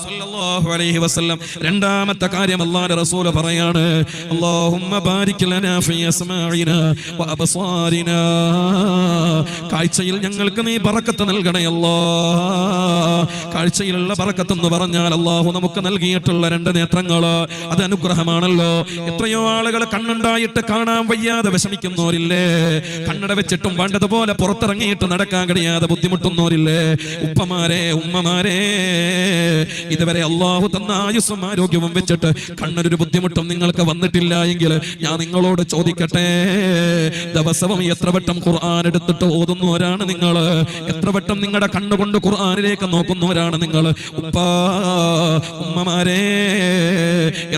സ്വല്ലല്ലാഹു അലൈഹി വസല്ലം രണ്ടാമത്തെ കാര്യം അല്ലാഹുവിന്റെ റസൂൽ പറയാണ്, അല്ലാഹുമ്മ ബാരിക് ലനാ ഫീ അസ്മാഇനാ വ അബ്സാരിനാ. കാഴ്ചയിൽ ഞങ്ങൾക്ക് നീ ബറക്കത്ത് നൽകണേ അല്ലാഹ്. കാഴ്ചയിലുള്ള ബറക്കത്ത് എന്ന് പറഞ്ഞാൽ അല്ലാഹു നമുക്ക് നൽകിയിട്ടുള്ള 2 നേത്രങ്ങൾ, അത് അനുഗ്രഹമാണല്ലോ. എത്രയോ ആളുകൾ കണ്ണുണ്ടായിട്ട് കാണാൻ വയ്യാതെ വിഷമിക്കുന്നവരില്ലേ, കണ്ണട വെച്ചിട്ടും വേണ്ടതുപോലെ പുറത്തിറങ്ങിയിട്ട് നടക്കാൻ കഴിയാതെ ബുദ്ധിമുട്ടുന്നവരില്ലേ. ഉപ്പമാരെ, ഉമ്മമാരെ, ഇതുവരെ അള്ളാഹു തന്ന ആയുസ്സും ആരോഗ്യവും വെച്ചിട്ട് കണ്ണൊരു ബുദ്ധിമുട്ടും നിങ്ങൾക്ക് വന്നിട്ടില്ല എങ്കിൽ ഞാൻ നിങ്ങളോട് ചോദിക്കട്ടെ, ദിവസവും എത്ര വട്ടം ഖുർആൻ എടുത്തിട്ട് ഓതുന്നവരാണ് നിങ്ങൾ? എത്ര വട്ടം നിങ്ങളുടെ കണ്ണുകൊണ്ട് ഖുർആനിലേക്ക് നോക്കുന്നവരാണ് നിങ്ങൾ? ഉപ്പാ, ഉമ്മമാരെ,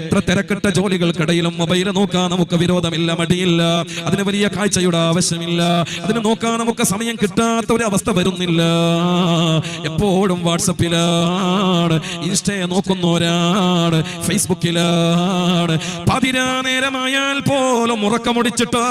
എത്ര തിരക്കിട്ട ജോലികൾക്കിടയിലും മൊബൈൽ നോക്കാൻ നമുക്ക് വിരോധമില്ല, മടിയില്ല. അതിന് വലിയ കാഴ്ചയുടെ ആവശ്യമില്ല. അതിന് നോക്കാൻ നമുക്ക് സമയം കിട്ടാത്ത ഒരു അവസ്ഥ വരുന്നില്ല. എപ്പോഴും വാട്സപ്പിലാണ്, ഇൻസ്റ്റയെ നോക്കുന്നവരാണ്, ഫേസ്ബുക്കിലാണ്. പതിരാ നേരമായാൽ പോലും ഉറക്കമൊടിച്ചിട്ട്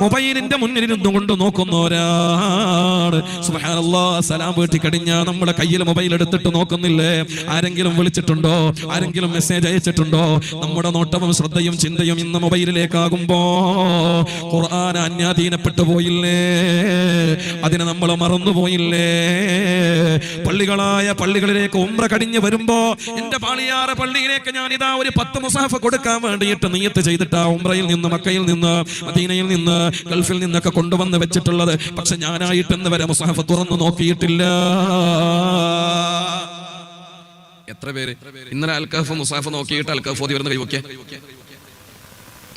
മൊബൈലിന്റെ മുന്നിൽ ഇരുന്നു കൊണ്ട് നോക്കുന്നവരാണ്. സുബ്ഹാനല്ലാഹ്. സലാം വീട്ടി കഴിഞ്ഞാൽ നമ്മുടെ കയ്യിൽ മൊബൈൽ എടുത്തിട്ട് നോക്കുന്നില്ലേ? ആരെങ്കിലും വിളിച്ചിട്ടുണ്ടോ? ആരെങ്കിലും മെസ്സേജ് അയച്ചിട്ടുണ്ടോ? നമ്മുടെ നോട്ടവും ശ്രദ്ധയും ചിന്തയും ഇന്ന് മൊബൈലിലേക്കാകുമ്പോ ഖുർആൻ അന്യാധീനപ്പെട്ടു പോയില്ലേ? അതിനെ നമ്മൾ മറന്നുപോയില്ലേ? പള്ളികളിലേക്ക് ഉംറ കഴിഞ്ഞ് വരുമ്പോ എന്റെ പാളിയാറ് പള്ളിയിലേക്ക് ഞാൻ ഇതാ ഒരു 10 മുസാഫ് കൊടുക്കാൻ വേണ്ടിയിട്ട് നിയ്യത്ത് ചെയ്തിട്ടാ ഉംറയിൽ നിന്ന്, മക്കയിൽ നിന്ന്, മദീനയിൽ നിന്ന്, ഗൾഫിൽ നിന്നൊക്കെ കൊണ്ടുവന്ന് വെച്ചിട്ടുള്ളത്. പക്ഷെ ഞാനായിട്ടെന്ന് വരെ മുസാഫ് തുറന്നു നോക്കിയിട്ടില്ല. എത്ര പേര് ഇന്നലെ അൽക്കഹഫ് മുസാഫ് നോക്കിയിട്ട് അൽക്കഹഫ് ഓതി വരുന്ന കൈവൊക്കെ?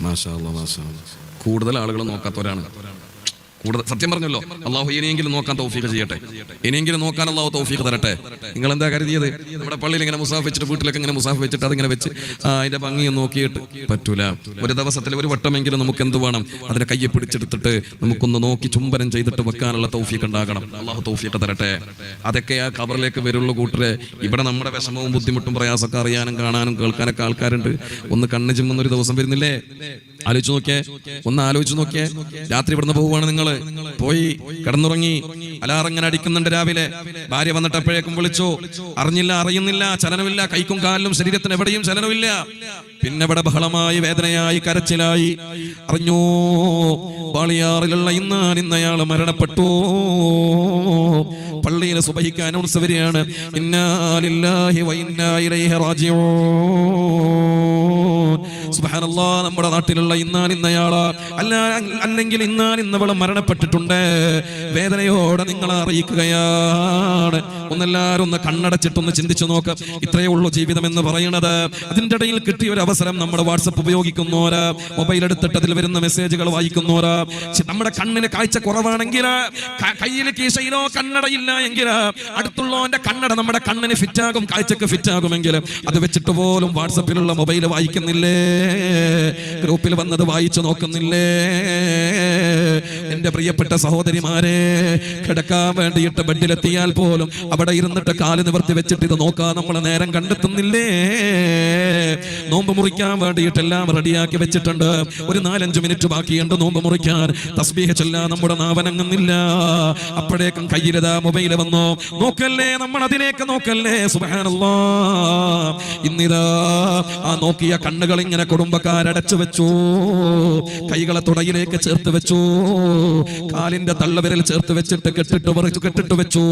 മാഷാ അല്ലാഹ്, മാഷാ അല്ലാഹ്. കൂടുതൽ ആളുകൾ നോക്കാത്തവരാണ്. കൂടുതൽ സത്യം പറഞ്ഞല്ലോ. അള്ളാഹു ഇനിയെങ്കിലും നോക്കാൻ തൗഫീഖ് ചെയ്യട്ടെ. ഇനിയെങ്കിലും നോക്കാൻ അള്ളാഹു തൗഫീഖ് തരട്ടെ. നിങ്ങൾ എന്താ കരുതിയത്? നമ്മുടെ പള്ളിയിൽ ഇങ്ങനെ മുസാഫ് വെച്ചിട്ട്, വീട്ടിലൊക്കെ ഇങ്ങനെ മുസാഫ് വെച്ചിട്ട് അതിങ്ങനെ വെച്ച് അതിന്റെ ഭംഗിയും നോക്കിയിട്ട് പറ്റൂല. ഒരു ദിവസത്തിൽ ഒരു വട്ടമെങ്കിലും നമുക്ക് എന്ത് വേണം? അതിനെ കയ്യെ പിടിച്ചെടുത്തിട്ട് നമുക്കൊന്ന് നോക്കി ചുംബനം ചെയ്തിട്ട് വെക്കാനുള്ള തൗഫീഖ് ഉണ്ടാകണം. അള്ളാഹു തൗഫീഖ് തരട്ടെ. അതൊക്കെ ആ ഖബറിലേക്ക് വരുള്ളൂ കൂട്ടരെ. ഇവിടെ നമ്മുടെ വിഷമവും ബുദ്ധിമുട്ടും പ്രയാസമൊക്കെ അറിയാനും കാണാനും കേൾക്കാനൊക്കെ ആൾക്കാരുണ്ട്. ഒന്ന് കണ്ണ് ചിമ്മുന്ന ഒരു ദിവസം വരുന്നില്ലേ? ആലോചിച്ച് നോക്കിയേ, ഒന്ന് ആലോചിച്ച് നോക്കിയേ. രാത്രി ഇവിടുന്ന് പോവുകയാണ്, നിങ്ങൾ പോയി കിടന്നുറങ്ങി, അലാറങ്ങനെ അടിക്കുന്നുണ്ട്. രാവിലെ ഭാര്യ വന്നിട്ട് അപ്പോഴേക്കും വിളിച്ചു, അറിഞ്ഞില്ല, അറിയുന്നില്ല, ചലനമില്ല, കൈക്കും കാലിലും ശരീരത്തിന് എവിടെയും ചലനമില്ല. പിന്നെ ഇവിടെ ബഹളമായി, വേദനയായി, കരച്ചിലായി. അറിഞ്ഞു വാളിയാറിലുള്ള ഇന്നയാൾ മരണപ്പെട്ടു. പള്ളിയിൽ സുബഹിക്ക് അനൗൺസ് വരികയാണ്, ഇന്നാ ലില്ലാഹി വ ഇന്നാ ഇലൈഹി റാജിഊൻ. സുബ്ഹാനല്ലാഹ്. നമ്മുടെ നാട്ടിലുള്ള ഇന്നയാള് അല്ലെങ്കിൽ ഇന്നവള് മരണപ്പെട്ടിട്ടുണ്ട്. വേദനയോടെ നിങ്ങളെ അറിയിക്കുകയാണ്. ഒന്നെല്ലാരും ഒന്ന് കണ്ണടച്ചിട്ടൊന്ന് ചിന്തിച്ചു നോക്ക്. ഇത്രയേ ഉള്ളൂ ജീവിതം എന്ന് പറയുന്നത്. അതിന്റെ ഇടയിൽ കിട്ടിയ ഒരു അവസരം നമ്മുടെ വാട്സപ്പ് ഉപയോഗിക്കുന്നവര്, മൊബൈൽ എടുത്തിട്ട് അതിൽ വരുന്ന മെസ്സേജുകൾ വായിക്കുന്നവര്, നമ്മുടെ കണ്ണിന് കാഴ്ച കുറവാണെങ്കിൽ, കയ്യിൽ കീശയിലോ കണ്ണടയില്ല എങ്കിൽ അടുത്തുള്ളവന്റെ കണ്ണട നമ്മുടെ കണ്ണിന് ഫിറ്റാകും, കാഴ്ചക്ക് ഫിറ്റാകുമെങ്കിൽ അത് വെച്ചിട്ട് പോലും വാട്സപ്പിലുള്ള മൊബൈൽ വായിക്കുന്നില്ലേ? ഗ്രൂപ്പിൽ വന്നത് വായിച്ചു നോക്കുന്നില്ലേ? എന്റെ പ്രിയപ്പെട്ട സഹോദരിമാരെ, കിടക്കാൻ വേണ്ടിയിട്ട് ബെഡിലെത്തിയാൽ പോലും അവിടെ ഇരുന്നിട്ട് കാല് നിവർത്തി വെച്ചിട്ട് ഇത് നോക്കാൻ നമ്മൾ നേരം കണ്ടെത്തുന്നില്ലേ? നോമ്പ് മുറിക്കാൻ വേണ്ടിയിട്ട് എല്ലാം റെഡിയാക്കി വെച്ചിട്ടുണ്ട്. ഒരു 4-5 മിനിറ്റ് ബാക്കിയുണ്ട് നോമ്പ് മുറിക്കാൻ. തസ്ബീഹ് ചൊല്ലാൻ നമ്മുടെ നാവനങ്ങുന്നില്ല. അപ്പോഴേക്കും കയ്യിലിതാ മൊബൈൽ വന്നോ. നോക്കല്ലേ, നമ്മൾ അതിലേക്ക് നോക്കല്ലേ. സുബ്ഹാനല്ലാഹ്. ഇന്നിതാ ആ നോക്കിയ കണ്ണുകൾ ഇങ്ങനെ കുടുംബക്കാരടച്ചു വെച്ചു. കൈകളെ തുടയിലേക്ക് ചേർത്ത് വെച്ചു. കാലിന്റെ തള്ളവിരൽ ചേർത്ത് വെച്ചിട്ട് കെട്ടിട്ട് വെച്ചു.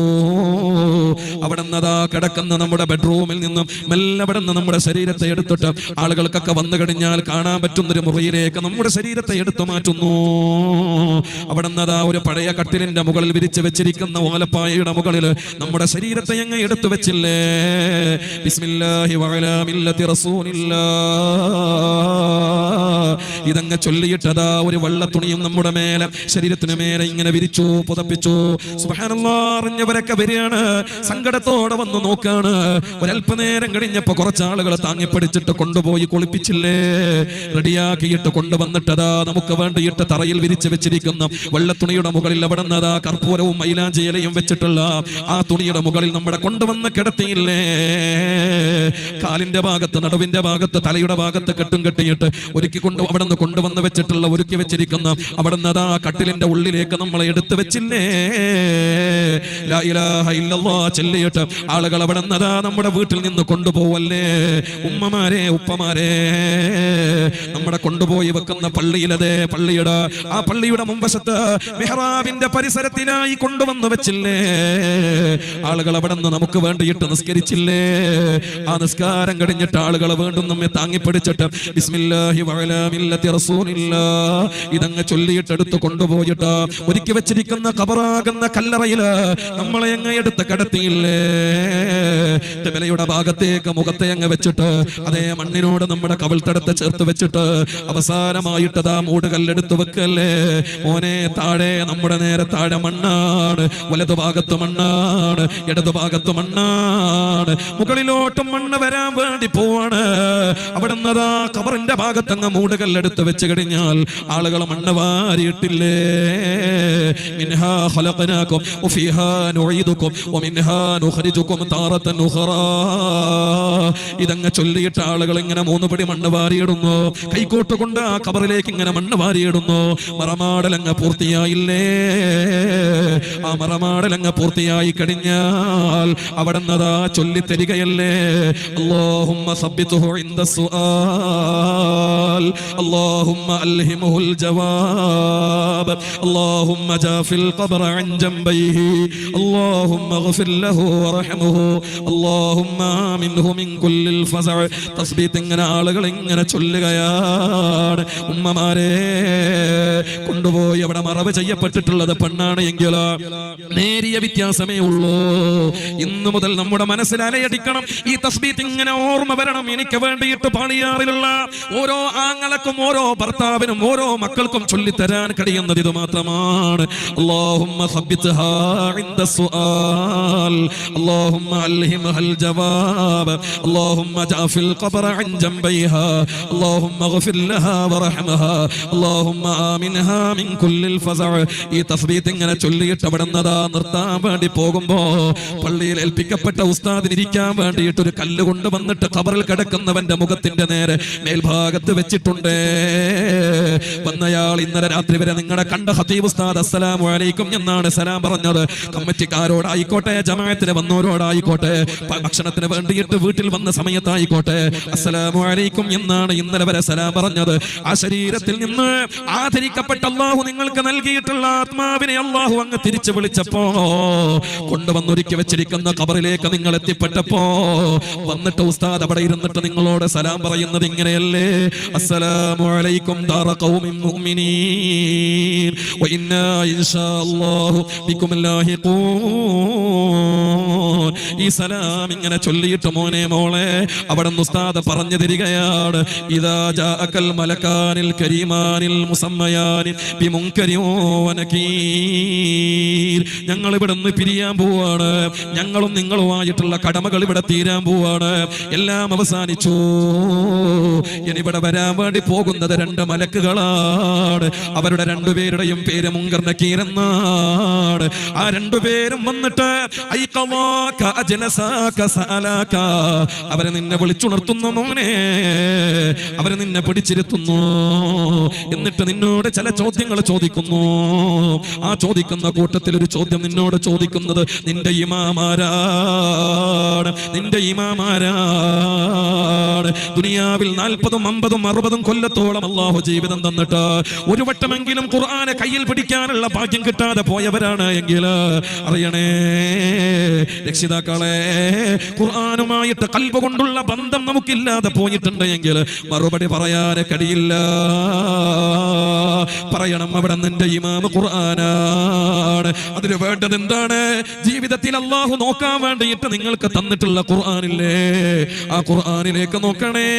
അവിടെ നിന്നതാ കിടക്കുന്ന നമ്മുടെ ബെഡ്റൂമിൽ നിന്നും മെല്ലെ അവിടെ നിന്ന് നമ്മുടെ ശരീരത്തെ എടുത്തിട്ട് ആളുകൾക്കൊക്കെ വന്നു കഴിഞ്ഞാൽ കാണാൻ പറ്റുന്നൊരു മുറിയിലേക്ക് നമ്മുടെ ശരീരത്തെ എടുത്തു മാറ്റുന്നു. അവിടെ നിന്നതാ ഒരു പഴയ കട്ടിലിന്റെ മുകളിൽ വിരിച്ചു വെച്ചിരിക്കുന്ന ഓലപ്പായയുടെ മുകളിൽ നമ്മുടെ ശരീരത്തെ അങ്ങ് എടുത്തു വെച്ചില്ലേ? ബിസ്മില്ലാഹി വഅലാ മില്ലത്തി റസൂലില്ലാഹ് ഇതങ്ങ് ചൊല്ലിയിട്ടതാ ഒരു വെള്ള തുണിയും നമ്മുടെ മേലെ ശരീരത്തിന് മേലെ ഇങ്ങനെ വിരിച്ചു, പുതപ്പിച്ചു. സുബ്ഹാനല്ലാഹ്. അറിഞ്ഞവരൊക്കെ വരികയാണ്, സങ്കടത്തോടെ വന്ന് നോക്കാണ്. ഒരല്പനേരം കഴിഞ്ഞപ്പോ കുറച്ചാളുകൾ താങ്ങിപ്പിടിച്ചിട്ട് കൊണ്ടുപോയി കുളിപ്പിച്ചില്ലേ? റെഡിയാക്കിയിട്ട് കൊണ്ടുവന്നിട്ടതാ നമുക്ക് വേണ്ടിയിട്ട് തറയിൽ വിരിച്ചു വെച്ചിരിക്കുന്ന വെള്ളത്തുണിയുടെ മുകളിൽ അവിടെ നിന്നതാ കർപ്പൂരവും മൈലാഞ്ചി ഇലയും വെച്ചിട്ടുള്ള ആ തുണിയുടെ മുകളിൽ നമ്മുടെ കൊണ്ടുവന്ന് കിടത്തിയില്ലേ? കാലിന്റെ ഭാഗത്ത്, നടുവിന്റെ ഭാഗത്ത്, തലയുടെ ഭാഗത്ത് കെട്ടും കെട്ടിയിട്ട് അവിടെ നിന്ന് കൊണ്ടുവന്ന് വെച്ചിട്ടുള്ള ഒരുക്കി വെച്ചിരിക്കുന്ന അവിടെ നിന്ന് ആ കട്ടിലിന്റെ ഉള്ളിലേക്ക് നമ്മളെ എടുത്തു വെച്ചില്ലേ? ലാ ഇലാഹ ഇല്ലല്ലാഹ് ചൊല്ലിയിട്ട് ആളുകൾ അവിടെ നിന്നതാ നമ്മുടെ വീട്ടിൽ നിന്ന് കൊണ്ടുപോവല്ലേ? ഉമ്മമാരെ, ഉപ്പമാരെ, നമ്മുടെ കൊണ്ടുപോയി വെക്കുന്ന പള്ളിയിലതേ ആ പള്ളിയുടെ മുൻവശത്ത് മിഹ്റാബിന്റെ പരിസരത്തിനായി കൊണ്ടുവന്ന് വെച്ചില്ലേ? ആളുകൾ അവിടെ നിന്ന് നമുക്ക് വേണ്ടിയിട്ട് നിസ്കരിച്ചില്ലേ? ആ നിസ്കാരം കഴിഞ്ഞിട്ട് ആളുകൾ വീണ്ടും നമ്മെ താങ്ങിപ്പിടിച്ചിട്ട് ബിസ്മില്ലാഹി വഅലാ മില്ലത്തി റസൂലില്ലാഹ് ഇതങ്ങ് ചൊല്ലിയിട്ട് എടുത്ത് കൊണ്ടുപോയിട്ട് ഒരുക്കി വെച്ചിരിക്കുന്ന ഖബറാകുന്ന കല്ലറയില് നമ്മളെ അങ്ങ് എടുത്ത് കിടത്തിയില്ലേ? ഖിബലയുടെ ഭാഗത്തേക്ക് മുഖത്തെ അങ്ങ് വെച്ചിട്ട് അതേ മണ്ണിനോട് നമ്മുടെ കവിൾത്തടത്ത് ചേർത്ത് വെച്ചിട്ട് അവസാനമായിട്ട് ആ മൂടുകല്ലെടുത്ത് വെക്കല്ലേ? മോനെ, താഴെ നമ്മുടെ നേരെ താഴെ മണ്ണാണ്, വലതുഭാഗത്ത് മണ്ണാണ്, ഇടതുഭാഗത്ത് മണ്ണാണ്, മുകളിലോട്ടും മണ്ണ് വരാൻ വേണ്ടി പോവാണ്. അവിടെ നിന്നതാ ഖബറിന്റെ ഭാഗത്തങ്ങ് മൂടുകല്ലെടുത്ത് വെച്ച് കഴിഞ്ഞാൽ ആളുകൾ മണ്ണ് വാരിയിട്ടില്ലേ? മിൻഹാ ഖലഖനാകും വഫീഹാ നുഈദുകും വമിൻ വമിൻഹാ നുഖ്രിജുകും താറതൻ ഉഖറാ. ഇതങ്ങ് ചൊല്ലിയിട്ട് ആളുകൾ ഇങ്ങനെ 3 പടി മണ്ണ് വാരിയിടുന്നു. കൈക്കോട്ട് കൊണ്ട് ആ ഖബറിലേക്ക് ഇങ്ങനെ മണ്ണ് വാരിയിടുന്നു. മറമാടലങ്ങ് പൂർത്തിയായില്ലേ? ആ മറമാടലങ്ങ് പൂർത്തിയായി കഴിഞ്ഞാൽ അവിടെ നിന്നതാ ചൊല്ലിത്തരികയല്ലേ, അല്ലാഹുമ്മ സബ്ബിത്ഹു ഇൻദ സുആൽ, അല്ലാഹുമ്മ അൽഹിമുൽ ജവാബ്, അല്ലാഹുമ്മ ജാഫിൽ ഖബ്റ അൻ ജംബൈഹി, അല്ലാഹുമ്മഗ്ഫിർ ലഹു വറഹ്മുഹു, അല്ലാഹുമ്മ ആമിൻഹു മിൻ കുല്ലിൽ ഫസഅ. തസ്ബീത്ത് ഇങ്ങനെ ആളുകൾ ഇങ്ങനെ ചൊല്ലുകയാണ്. ഉമ്മമാരെ കൊണ്ടുപോയി അവിടെ മറവ് ചെയ്യപ്പെട്ടിട്ടുള്ളത് പെണ്ണാണ് എങ്കിൽ നേരിയ വ്യത്യാസമേ ഉള്ളൂ. ഇന്നു മുതൽ നമ്മുടെ മനസ്സിൽ അലയടിക്കണം, ഈ തസ്ബീത്ത് ഇങ്ങനെ ഓർമ്മ വരണം. എനിക്ക് വേണ്ടിയിട്ട് പാളിയാറിലുള്ള ഓരോ ആങ്ങളക്കും ഓരോ ഭർത്താവിനും ഓരോ മക്കൾക്കും ചൊല്ലിത്തരാൻ കഴിയുന്നത് ഇത് മാത്രമാണ്. അല്ലാഹുമ്മ സബ്ബിത്ഹാ ഇൻദ സുആൽ, അല്ലാഹുമ്മ അൽഹിംഹൽ ജവാബ്, അല്ലാഹുമ്മ ജാഫിൽ ഖബ്റ അൻ ജംബൈഹാ, അല്ലാഹുമ്മഗ്ഫിർ ലഹാ വറഹ്മഹാ, അല്ലാഹുമ്മ ആമിൻഹാ മിൻ കുല്ലിൽ ഫസഅ. ഈ തസ്ബീത്ത് ഇങ്ങനെ ചൊല്ലിയിട്ട് അവിടെ നിന്നതാ നിർത്താൻ വേണ്ടി പോകുമ്പോ പള്ളിയിൽ ഏൽപ്പിക്കപ്പെട്ട ഉസ്താദിന് ഇരിക്കാൻ വേണ്ടിയിട്ട് ഒരു കല്ല് കൊണ്ടുവന്നിട്ട് ഖബറിൽ കിടക്കുന്നവന്റെ മുഖത്തിന്റെ നേരെ മേൽഭാഗത്ത് വെച്ചിട്ടുണ്ട്. വന്നയാൾ ഇന്നലെ രാത്രി വരെ നിങ്ങളെ കണ്ട ഖതീബ് ഉസ്താദ് അസ്സലാമു അലൈക്കും എന്നാണ് സലാം പറഞ്ഞത്. കമ്മിറ്റിക്കാരോടായിക്കോട്ടെ, ജമാഅത്തിന് വന്നവരോടായിക്കോട്ടെ, ഭക്ഷണത്തിന് വേണ്ടിയിട്ട് വീട്ടിൽ വന്ന സമയത്തായിക്കോട്ടെ, അസ്സലാമു അലൈക്കും എന്നാണ് ഇന്നലെ വരെ സലാം പറഞ്ഞത്. ആ ശരീരത്തിൽ നിന്ന് ആദരിക്കപ്പെട്ട അല്ലാഹു നിങ്ങൾക്ക് നൽകിയിട്ടുള്ള ആത്മാവിനെ അല്ലാഹു അങ്ങ് തിരിച്ചു വിളിച്ചപ്പോ, കൊണ്ടുവന്നൊരുക്കി വെച്ചിരിക്കുന്ന ഖബറിലേക്ക് നിങ്ങൾ എത്തിപ്പെട്ടപ്പോ വന്നിട്ട് ഉസ്താദ് അവിടെ ഇരുന്നിട്ട് നിങ്ങളോട് സലാം പറയുന്നത് ഇങ്ങനെയല്ലേ, അസ്സലാമു അലൈക്കും ദാറ ഖൗമിൻ മുഅ്മിനീൻ വ ഇന്നാ ഇൻഷാ അല്ലാഹു ബികും ലാഹിഖൂൻ. ഈ സലാം ഇങ്ങനെ ചൊല്ലിയിട്ട് മോനെ മോളെ അവിടെ ഉസ്താദ് പറഞ്ഞു തരികയാണ്, ഇദാ ജാഅകൽ മലകാനിൽ കരീമാനിൽ മുസമ്മയാനി ബിമുൻകരിൻ വ നകീർ. ഞങ്ങൾ ഇവിടെ നിന്ന് പിരിയാൻ പോവാണ്. ഞങ്ങളും നിങ്ങളുമായിട്ടുള്ള കടമകൾ ഇവിടെ തീരാൻ പോവാണ്. എല്ലാം അവസാനിച്ചു. ഇനി ഇവിടെ വരാൻ വേണ്ടി പോകുന്നത് 2 മലക്കുകളാണ്. അവരുടെ 2 പേരുടെയും പേര് മുൻകർ നകീർ എന്നാണ്. ആ 2 പേരും വന്നിട്ട് ഐഖവാക അജ്ലസാക സഅലാക, അവരെ നിന്നെ വിളിച്ചുണർത്തുന്നു മോനെ, അവരെ നിന്നെ പിടിച്ചിരുത്തുന്നു. എന്നിട്ട് നിന്നോട് ചില ചോദ്യങ്ങൾ ചോദിക്കുന്നു. ആ ചോദിക്കുന്ന കൂട്ടത്തിൽ ഒരു ചോദ്യം നിന്നോട് ചോദിക്കുന്നത് നിന്റെ ഇമാമാരാണ്, നിന്റെ ഇമാമാരാണ്. ദുനിയാവിൽ 40, 50, 60 കൊല്ലത്തോളം അല്ലാഹു ജീവിതം തന്നിട്ട് ഒരു വട്ടമെങ്കിലും ഖുർആനെ കയ്യിൽ പിടിക്കാനുള്ള ഭാഗ്യം കിട്ടാതെ പോയവരാണ് എങ്കിൽ അറിയണേ രക്ഷിതാക്കളെ, ഖുർആനുമായിട്ട് ഖൽബ് കൊണ്ടുള്ള ബന്ധം നമുക്കില്ലാതെ പോയിട്ടുണ്ട് എങ്കിൽ മറുപടി പറയാനേ കഴിയില്ല. പറയണം അവിടെ നിന്റെ ഇമാം ഖുർആനാണ്. അതിന് വേണ്ടത് എന്താണ്? ജീവിതത്തിൽ അല്ലാഹു നോക്കാൻ വേണ്ടിയിട്ട് നിങ്ങൾക്ക് തന്നിട്ടുള്ള ഖുർആനില്ലേ, ആ ഖുർആനിലേക്ക് നോക്കണേ.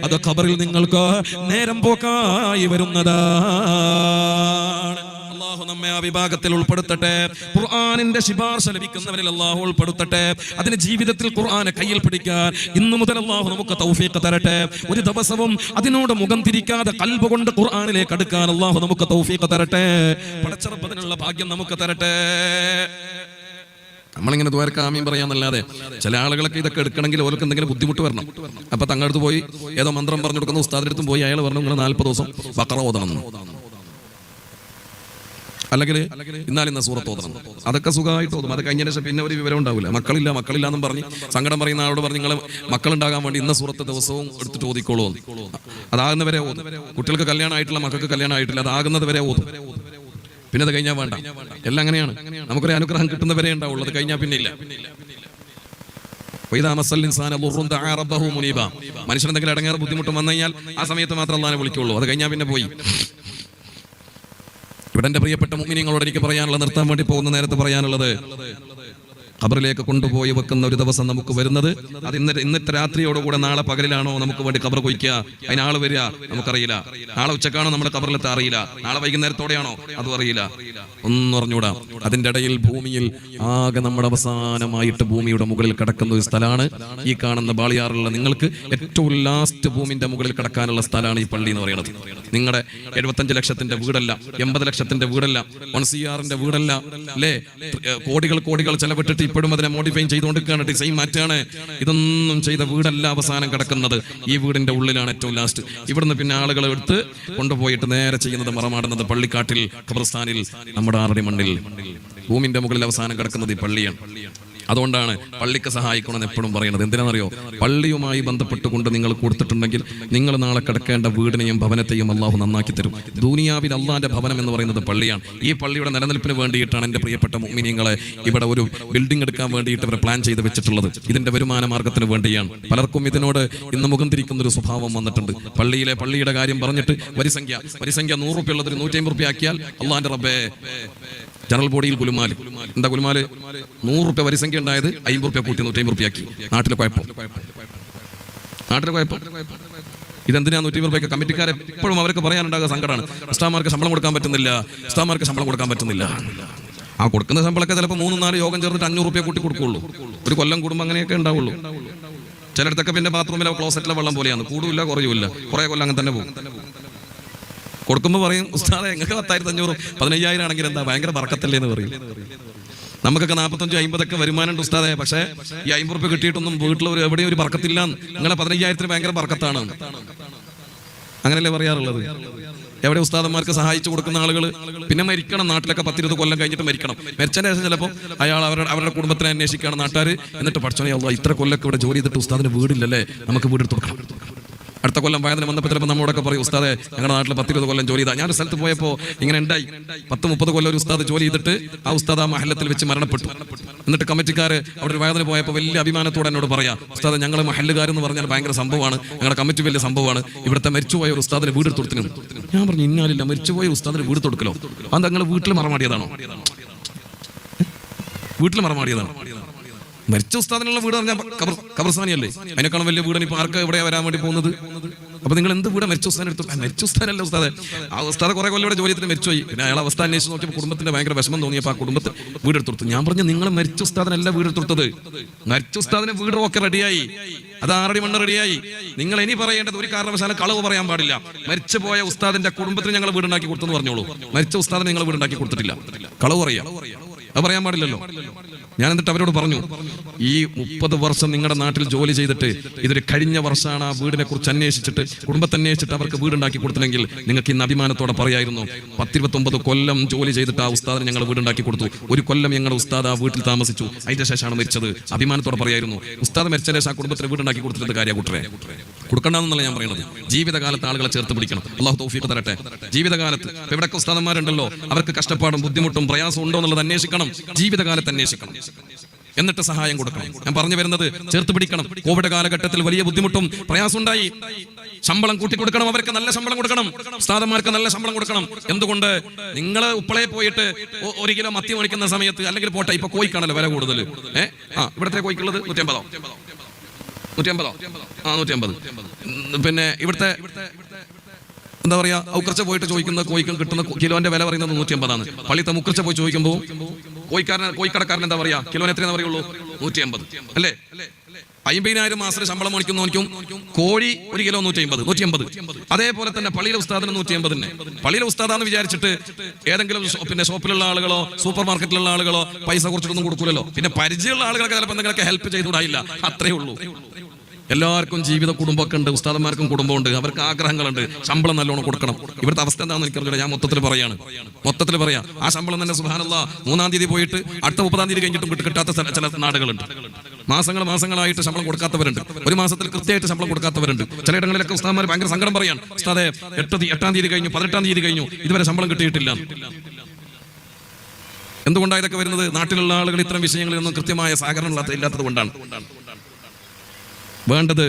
അത് ഖബറിൽ നിങ്ങൾക്ക് നേരം പോക്കായി വരുന്നതാണ്. അല്ലാഹു നമ്മെ ആ വിഭാഗത്തിൽ ഉൾപ്പെടുത്തട്ടെ. ഖുർആനിന്റെ ശുപാർശ ലഭിക്കുന്നവരിൽ അല്ലാഹു ഉൾപ്പെടുത്തട്ടെ. അതിന് ജീവിതത്തിൽ ഖുർആനെ കയ്യിൽ പിടിക്കാൻ ഇന്നു മുതൽ അല്ലാഹു നമുക്ക് തൗഫീഖ് തരട്ടെ. ഒരു ദിവസവും അതിനോട് മുഖം തിരിക്കാതെ ഖൽബ് കൊണ്ട് ഖുർആനിലേക്ക് അടുക്കാൻ അല്ലാഹു നമുക്ക് തൗഫീഖ് തരട്ടെ. പടച്ചറപ്പതിനുള്ള ഭാഗ്യം നമുക്ക് തരട്ടെ. നമ്മളിങ്ങനെ ദ്വാരക്ക ആമീൻ പറയാന്നല്ലാതെ ചില ആളുകളൊക്കെ ഇതൊക്കെ എടുക്കണമെങ്കിൽ ഓർക്ക് എന്തെങ്കിലും ബുദ്ധിമുട്ട് വരണം. അപ്പൊ തങ്ങളടുത്ത് പോയി ഏതോ മന്ത്രം പറഞ്ഞു കൊടുക്കുന്ന ഉസ്താദിന്റെ അടുത്തും പോയി അയാൾ പറഞ്ഞു നിങ്ങൾ 40 ദിവസം ബഖറ ഓതണം, അല്ലെങ്കിൽ ഇന്നാലിന്ന സൂറത്ത് ഓതണം. അതൊക്കെ സുഖമായിട്ട് ഓതും. അത് കഴിഞ്ഞ ശേഷം പിന്നെ ഒരു വിവരം ഉണ്ടാവില്ല. മക്കളില്ല എന്നും പറഞ്ഞ് സങ്കടം പറയുന്ന ആളോട് പറഞ്ഞ് നിങ്ങൾ മക്കളുണ്ടാകാൻ വേണ്ടി ഇന്ന സൂറത്ത് ദിവസവും എടുത്തിട്ട് ഓതിക്കോളൂ. അതാകുന്നവരെ ഓതും. കുട്ടികൾക്ക് കല്യാണം ആയിട്ടില്ല, മക്കൾക്ക് കല്യാണം ആയിട്ടില്ല, അതാകുന്നത് വരെ ഓതും. പിന്നെ അത് കഴിഞ്ഞാൽ വേണ്ട. എല്ലാം അങ്ങനെയാണ്. നമുക്കൊരു അനുഗ്രഹം കിട്ടുന്നവരെ ഉണ്ടാവുള്ളൂ. അത് കഴിഞ്ഞാൽ പിന്നെ ഇല്ല. മനുഷ്യൻ എന്തെങ്കിലും ഇടങ്ങേറെ ബുദ്ധിമുട്ട് വന്നു കഴിഞ്ഞാൽ ആ സമയത്ത് മാത്രം അല്ലാഹനെ വിളിക്കുള്ളൂ. അത് കഴിഞ്ഞാൽ പിന്നെ പോയി. ഇവിടെ എന്റെ പ്രിയപ്പെട്ട മുഅ്മിനീങ്ങളോട് എനിക്ക് പറയാനുള്ള, നിർത്താൻ വേണ്ടി പോകുന്ന നേരത്ത് പറയാനുള്ളത്, ഖബറിലേക്ക് കൊണ്ടുപോയി വെക്കുന്ന ഒരു ദിവസം നമുക്ക് വരുന്നത് അത് ഇന്നത്തെ രാത്രിയോടുകൂടെ നാളെ പകലിലാണോ നമുക്ക് വേണ്ടി ഖബർ കൊയ്ക്കുക, അതിനാള് വരിക നമുക്കറിയില്ല. നാളെ ഉച്ചക്കാണോ നമ്മുടെ ഖബറിലെത്താൻ അറിയില്ല. നാളെ വൈകുന്നേരത്തോടെയാണോ അതും അറിയില്ല, ഒന്നും അറിഞ്ഞൂടാ. അതിന്റെ ഇടയിൽ ഭൂമിയിൽ ആകെ നമ്മുടെ അവസാനമായിട്ട് ഭൂമിയുടെ മുകളിൽ കിടക്കുന്ന ഒരു സ്ഥലമാണ് ഈ കാണുന്ന ബാളിയാറുള്ള നിങ്ങൾക്ക് ഏറ്റവും ലാസ്റ്റ് ഭൂമിന്റെ മുകളിൽ കിടക്കാനുള്ള സ്ഥലമാണ് ഈ പള്ളി എന്ന് പറയുന്നത്. നിങ്ങളുടെ 75 ലക്ഷത്തിന്റെ വീടല്ല, 80 ലക്ഷത്തിന്റെ വീടല്ല, 1CR വീടല്ല, അല്ലേ? കോടികൾ ചെലവിട്ടിട്ട് ഇപ്പോഴും അതിനെ മോഡിഫൈ ചെയ്തുകൊണ്ടിരിക്കുകയാണ്, ഡിസൈൻ മാറ്റാണ്. ഇതൊന്നും ചെയ്ത വീടല്ല അവസാനം കിടക്കുന്നത്. ഈ വീടിന്റെ ഉള്ളിലാണ് ഏറ്റവും ലാസ്റ്റ്. ഇവിടുന്ന് പിന്നെ ആളുകളെ എടുത്ത് കൊണ്ടുപോയിട്ട് നേരെ ചെയ്യുന്നത് മറമാടുന്നത് പള്ളിക്കാട്ടിൽ ഖബർസ്ഥാനിൽ നമ്മുടെ ആറടി മണ്ണിൽ ഭൂമിന്റെ മുകളിൽ അവസാനം കിടക്കുന്നത് ഈ പള്ളിയാണ്. അതുകൊണ്ടാണ് പള്ളിക്ക് സഹായിക്കണമെന്ന് എപ്പോഴും പറയുന്നത്. എന്തിനാണെന്നറിയോ? പള്ളിയുമായി ബന്ധപ്പെട്ടുകൊണ്ട് നിങ്ങൾ കൊടുത്തിട്ടുണ്ടെങ്കിൽ നിങ്ങൾ നാളെ കിടക്കേണ്ട വീടിനെയും ഭവനത്തെയും അള്ളാഹു നന്നാക്കി തരും. ദുനിയാവിൽ അള്ളാന്റെ ഭവനം എന്ന് പറയുന്നത് പള്ളിയാണ്. ഈ പള്ളിയുടെ നിലനിൽപ്പിന് വേണ്ടിയിട്ടാണ് എൻ്റെ പ്രിയപ്പെട്ട മുഅ്മിനീങ്ങളെ ഇവിടെ ഒരു ബിൽഡിംഗ് എടുക്കാൻ വേണ്ടിയിട്ട് ഇവർ പ്ലാൻ ചെയ്ത് വെച്ചിട്ടുള്ളത്. ഇതിന്റെ വരുമാന മാർഗത്തിന് വേണ്ടിയാണ്. പലർക്കും ഇതിനോട് ഇന്ന് മുഖം തിരിക്കുന്ന ഒരു സ്വഭാവം വന്നിട്ടുണ്ട്. പള്ളിയുടെ കാര്യം പറഞ്ഞിട്ട് വരിസംഖ്യ 100 റുപ്യ ഉള്ളത് 150 റുപ്യ ആക്കിയാൽ അള്ളാന്റെ റബ്ബേ ജനറൽ ബോഡിയിൽ കുലുമാല്. എന്താ കുലുമാല്? 100 റുപ്യ വരിസംഖ്യ ഉണ്ടായത് 50 റുപ്യ കൂട്ടി 150 റുപ്യ ആക്കി. നാട്ടിലെ കുഴപ്പം. ഇതെന്തിനാ 150 റുപ്യക്ക്? കമ്മിറ്റിക്കാരെ എപ്പോഴും അവർക്ക് പറയാനുണ്ടാകുക സങ്കടമാണ്. ഉസ്താദ്മാർക്ക് ശമ്പളം കൊടുക്കാൻ പറ്റുന്നില്ല. ആ കൊടുക്കുന്ന ശമ്പളമൊക്കെ ചിലപ്പോൾ 3-4 യോഗം ചേർന്നിട്ട് 500 റുപ്യ കൂട്ടി കൊടുക്കുള്ളൂ. ഒരു കൊല്ലം കൂടുമ്പോൾ അങ്ങനെയൊക്കെ ഉണ്ടാവുള്ളൂ. ചിലയിടത്തൊക്കെ പിന്നെ ബാത്റൂമിലെ ക്ലോസറ്റിലെ വെള്ളം പോലെയാണ്, കൂടുമില്ല കുറയുമില്ല, കുറെ കൊല്ലം അങ്ങനെ തന്നെ പോകും. കൊടുക്കുമ്പോൾ പറയും, ഉസ്താദേ നിങ്ങൾക്ക് 10,500 15,000 ആണെങ്കിൽ എന്താ ഭയങ്കര ബർക്കത്തല്ലേ എന്ന് പറയും. നമുക്കൊക്കെ 45-50 വരുമാനമുണ്ട് ഉസ്താദേ, പക്ഷേ ഈ 50 റുപ്യ കിട്ടിയിട്ടൊന്നും വീട്ടിൽ എവിടെയും ഒരു ബർക്കത്തില്ല. നിങ്ങളെ 15,000 ഭയങ്കര ബർക്കത്താണ്, അങ്ങനെയല്ലേ പറയാറുള്ളത്? എവിടെ ഉസ്താദന്മാർക്ക് സഹായിച്ചു കൊടുക്കുന്ന ആളുകൾ പിന്നെ മരിക്കണം. നാട്ടിലൊക്കെ 10-20 കൊല്ലം കഴിഞ്ഞിട്ട് മരിക്കണം. മരിച്ചതിന് ശേഷം ചിലപ്പോൾ അയാൾ അവരുടെ കുടുംബത്തിനെ അന്വേഷിക്കുകയാണ് നാട്ടുകാർ. എന്നിട്ട് പഠിച്ചോനെ അള്ളാ ഇത്ര കൊല്ലൊക്കെ ഇവിടെ ജോലി ചെയ്തിട്ട് ഉസ്താദിന് വീടില്ലല്ലേ, നമുക്ക് വീട് എടുത്ത് കൊടുക്കണം. അടുത്ത കൊല്ലം വേദന വന്നപ്പോൾ ചിലപ്പോൾ നമ്മളോടൊക്കെ പറയും, ഉസ്താദെ ഞങ്ങളുടെ നാട്ടിൽ 10-20 കൊല്ലം ജോലി ചെയ്താൽ. ഞാൻ ഒരു സ്ഥലത്ത് പോയപ്പോൾ ഇങ്ങനെ ഉണ്ടായി. 10-30 കൊല്ലം ഒരു ഉസ്താദ് ജോലി ചെയ്തിട്ട് ആ ഉസ്താദ് ആ മഹല്ലത്തിൽ വെച്ച് മരണപ്പെട്ടു. എന്നിട്ട് കമ്മിറ്റിക്കാർ അവിടെ ഒരു വേദന പോയപ്പോൾ വലിയ അഭിമാനത്തോടെ എന്നോട് പറയാം, ഉസ്താദ് ഞങ്ങൾ മഹല്ലുകാരെന്ന് പറഞ്ഞാൽ ഭയങ്കര സംഭവമാണ്, ഞങ്ങളുടെ കമ്മിറ്റി വലിയ സംഭവമാണ്, ഇവിടുത്തെ മരിച്ചുപോയ ഒരു ഉസ്താദിന് വീട് എടുത്ത് കൊടുത്തിരുന്നു. ഞാൻ പറഞ്ഞു, ഇന്നാലില്ല, മരിച്ചുപോയ ഉസ്താദിന് വീട് കൊടുക്കലോ? അത് നിങ്ങൾ വീട്ടിൽ മറമാടിയതാണോ? മരിച്ച ഉസ്താദിനുള്ള വീട് പറഞ്ഞാൽ ഖബർസ്ഥാനിയല്ലേ? അതിനേക്കാളും വലിയ വീടാണ് ഇപ്പൊ ആർക്ക് എവിടെയാ വരാൻ വേണ്ടി പോകുന്നത്? അപ്പൊ നിങ്ങൾ എന്ത് വീട് മരിച്ച ഉസ്താൻ എടുത്തു? മരിച്ച ഉസ്താനല്ല ഉസ്താദെ, ആ ഉസ്താദ് കുറെ കൊല്ലം ഇവിടെ ജോലിത്തിന് മരിച്ചുപോയി. പിന്നെ അയാൾ അവസ്ഥ അന്വേഷിച്ച് നോക്കിയപ്പോൾ കുടുംബത്തിന്റെ ഭയങ്കര വിഷമം തോന്നിയപ്പോൾ ആ കുടുംബത്തിൽ വീട് എടുത്തു. ഞാൻ പറഞ്ഞു, നിങ്ങൾ മരിച്ച ഉസ്താദിനല്ല വീട് എടുത്തത്, മരിച്ച ഉസ്താദിന് വീട് ഒക്കെ റെഡിയായി, അത് 6 അടി മണ്ണ് റെഡിയായി. നിങ്ങൾ ഇനി പറയേണ്ടത് ഒരു കാരണവശാലും കളവ് പറയാൻ പാടില്ല. മരിച്ചു പോയ ഉസ്താദിന്റെ കുടുംബത്തിന് ഞങ്ങൾ വീടുണ്ടാക്കി കൊടുത്തെന്ന് പറഞ്ഞോളൂ. മരിച്ച ഉസ്താദിന് നിങ്ങൾ വീടുണ്ടാക്കി കൊടുത്തിട്ടില്ല, കളവ് പറയാം, അത് പറയാൻ പാടില്ലല്ലോ. ഞാൻ എന്നിട്ട് അവരോട് പറഞ്ഞു, ഈ 30 വർഷം നിങ്ങളുടെ നാട്ടിൽ ജോലി ചെയ്തിട്ട് ഇതൊരു കഴിഞ്ഞ വർഷമാണ് ആ വീടിനെ കുറിച്ച് അന്വേഷിച്ചിട്ട് കുടുംബത്തെ അന്വേഷിച്ചിട്ട് അവർക്ക് വീടുണ്ടാക്കി കൊടുത്തില്ലെങ്കിൽ നിങ്ങൾക്ക് ഇന്ന് അഭിമാനത്തോടെ പറയായിരുന്നു, 10-29 കൊല്ലം ജോലി ചെയ്തിട്ട് ആ ഉസ്താദിന് ഞങ്ങൾ വീടുണ്ടാക്കി കൊടുത്തു, 1 കൊല്ലം ഞങ്ങളുടെ ഉസ്താദ് ആ വീട്ടിൽ താമസിച്ചു, അതിന്റെ ശേഷമാണ് മരിച്ചത്. അഭിമാനത്തോടെ പറയായിരുന്നു. ഉസ്താദ് മരിച്ച ശേഷം ആ കുടുംബത്തിന് വീടുണ്ടാക്കി കൊടുത്തിട്ട് കാര്യം കൂട്ടരെ കൊടുക്കണ്ടെന്നല്ല ഞാൻ പറയുന്നത്. ജീവിതകാലത്ത് ആളുകളെ ചേർത്ത് പിടിക്കണം. അള്ളാഹു തൗഫീഖ് തരട്ടെ. ജീവിതകാലത്ത് ഇവിടെയൊക്കെ ഉസ്താദന്മാരുണ്ടല്ലോ, അവർക്ക് കഷ്ടപ്പാടും ബുദ്ധിമുട്ടും പ്രയാസം ഉണ്ടോ എന്നുള്ളത് അന്വേഷിക്കണം. ജീവിതകാലത്ത് അന്വേഷിക്കണം, എന്നിട്ട് സഹായം കൊടുക്കണം. ഞാൻ പറഞ്ഞു വരുന്നത് ചേർത്ത് പിടിക്കണം. കോവിഡ് കാലഘട്ടത്തിൽ വലിയ ബുദ്ധിമുട്ടും പ്രയാസം ഉണ്ടായി. ശമ്പളം കൂട്ടി കൊടുക്കണം, അവർക്ക് നല്ല ശമ്പളം കൊടുക്കണം, ഉസ്താദന്മാർക്ക് നല്ല ശമ്പളം കൊടുക്കണം. എന്തുകൊണ്ട്? നിങ്ങൾ ഉപ്പളെ പോയിട്ട് 1 കിലോ മത്തി മേടിക്കുന്ന സമയത്ത്, അല്ലെങ്കിൽ പോട്ടെ ഇപ്പൊ കോഴിക്കാണല്ലോ വില കൂടുതൽ. ഇവിടുത്തെ കോഴിക്കുള്ളത് 150. പിന്നെ ഇവിടുത്തെ എന്താ പറയാ, ഔക്കർച്ച പോയിട്ട് ചോദിക്കുന്ന കോഴിക്കും കിട്ടുന്ന കിലോന്റെ വില പറയുന്നത് 150. പള്ളിത്തെ മുക്കർച്ച പോയി ചോദിക്കുമ്പോൾ കോഴിക്കടക്കാരൻ എന്താ പറയാ, കിലോന് എത്രയെന്ന് പറയുള്ളൂ? 150 അല്ലേ? 50,000 മാസം ശമ്പളം മേടിക്കുന്നവനിക്കും കോഴി 1 കിലോ 150. അതേപോലെ തന്നെ പള്ളിയിലെ ഉസ്താദിന് 150 തന്നെ. പള്ളിയിലെ ഉസ്താദാന്ന് വിചാരിച്ചിട്ട് ഏതെങ്കിലും പിന്നെ ഷോപ്പിലുള്ള ആളുകളോ സൂപ്പർ മാർക്കറ്റിലുള്ള ആളുകളോ പൈസ കുറച്ചിട്ടൊന്നും കൊടുക്കൂലല്ലോ. പിന്നെ പരിചയമുള്ള ആളുകളൊക്കെ ചിലപ്പോൾ എന്തെങ്കിലുമൊക്കെ ഹെൽപ്പ് ചെയ്തുകൂടായില്ല, അത്രേ ഉള്ളൂ. എല്ലാവർക്കും ജീവിത കുടുംബമൊക്കെ ഉണ്ട്, ഉസ്താദന്മാർക്കും കുടുംബമുണ്ട്, അവർക്ക് ആഗ്രഹങ്ങളുണ്ട്, ശമ്പളം നല്ലോണം കൊടുക്കണം. ഇവിടുത്തെ അവസ്ഥ എന്താണെന്ന് എനിക്കറിയില്ല, ഞാൻ മൊത്തത്തിൽ പറയാം. ആ ശമ്പളം തന്നെ സുബ്ഹാനല്ലാഹ് 3-ാം തീയതി പോയിട്ട് അടുത്ത 30-ാം തീയതി കഴിഞ്ഞിട്ടും കിട്ടാത്ത ചില നാടുകളുണ്ട്. മാസങ്ങളായിട്ട് ശമ്പളം കൊടുക്കാത്തവരുണ്ട്, 1 മാസത്തിൽ കൃത്യമായിട്ട് ശമ്പളം കൊടുക്കാത്തവരുണ്ട്. ചിലയിടങ്ങളിലൊക്കെ ഉസ്താദന്മാർ ഭയങ്കര സങ്കടം പറയാൻ, ഉസ്താദേ 8-ാം തീയതി കഴിഞ്ഞു, 18-ാം തീയതി കഴിഞ്ഞു, ഇതുവരെ ശമ്പളം കിട്ടിയിട്ടില്ല. എന്തുകൊണ്ടാണ് ഇതൊക്കെ വരുന്നത്? നാട്ടിലുള്ള ആളുകൾ ഇത്തരം വിഷയങ്ങളിലൊന്നും കൃത്യമായ സഹകരണം ഇല്ലാത്തത് കൊണ്ടാണ്. വേണ്ടത്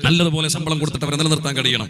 നല്ലതുപോലെ ശമ്പളം കൊടുത്തിട്ട് അവരെ നിലനിർത്താൻ കഴിയണം.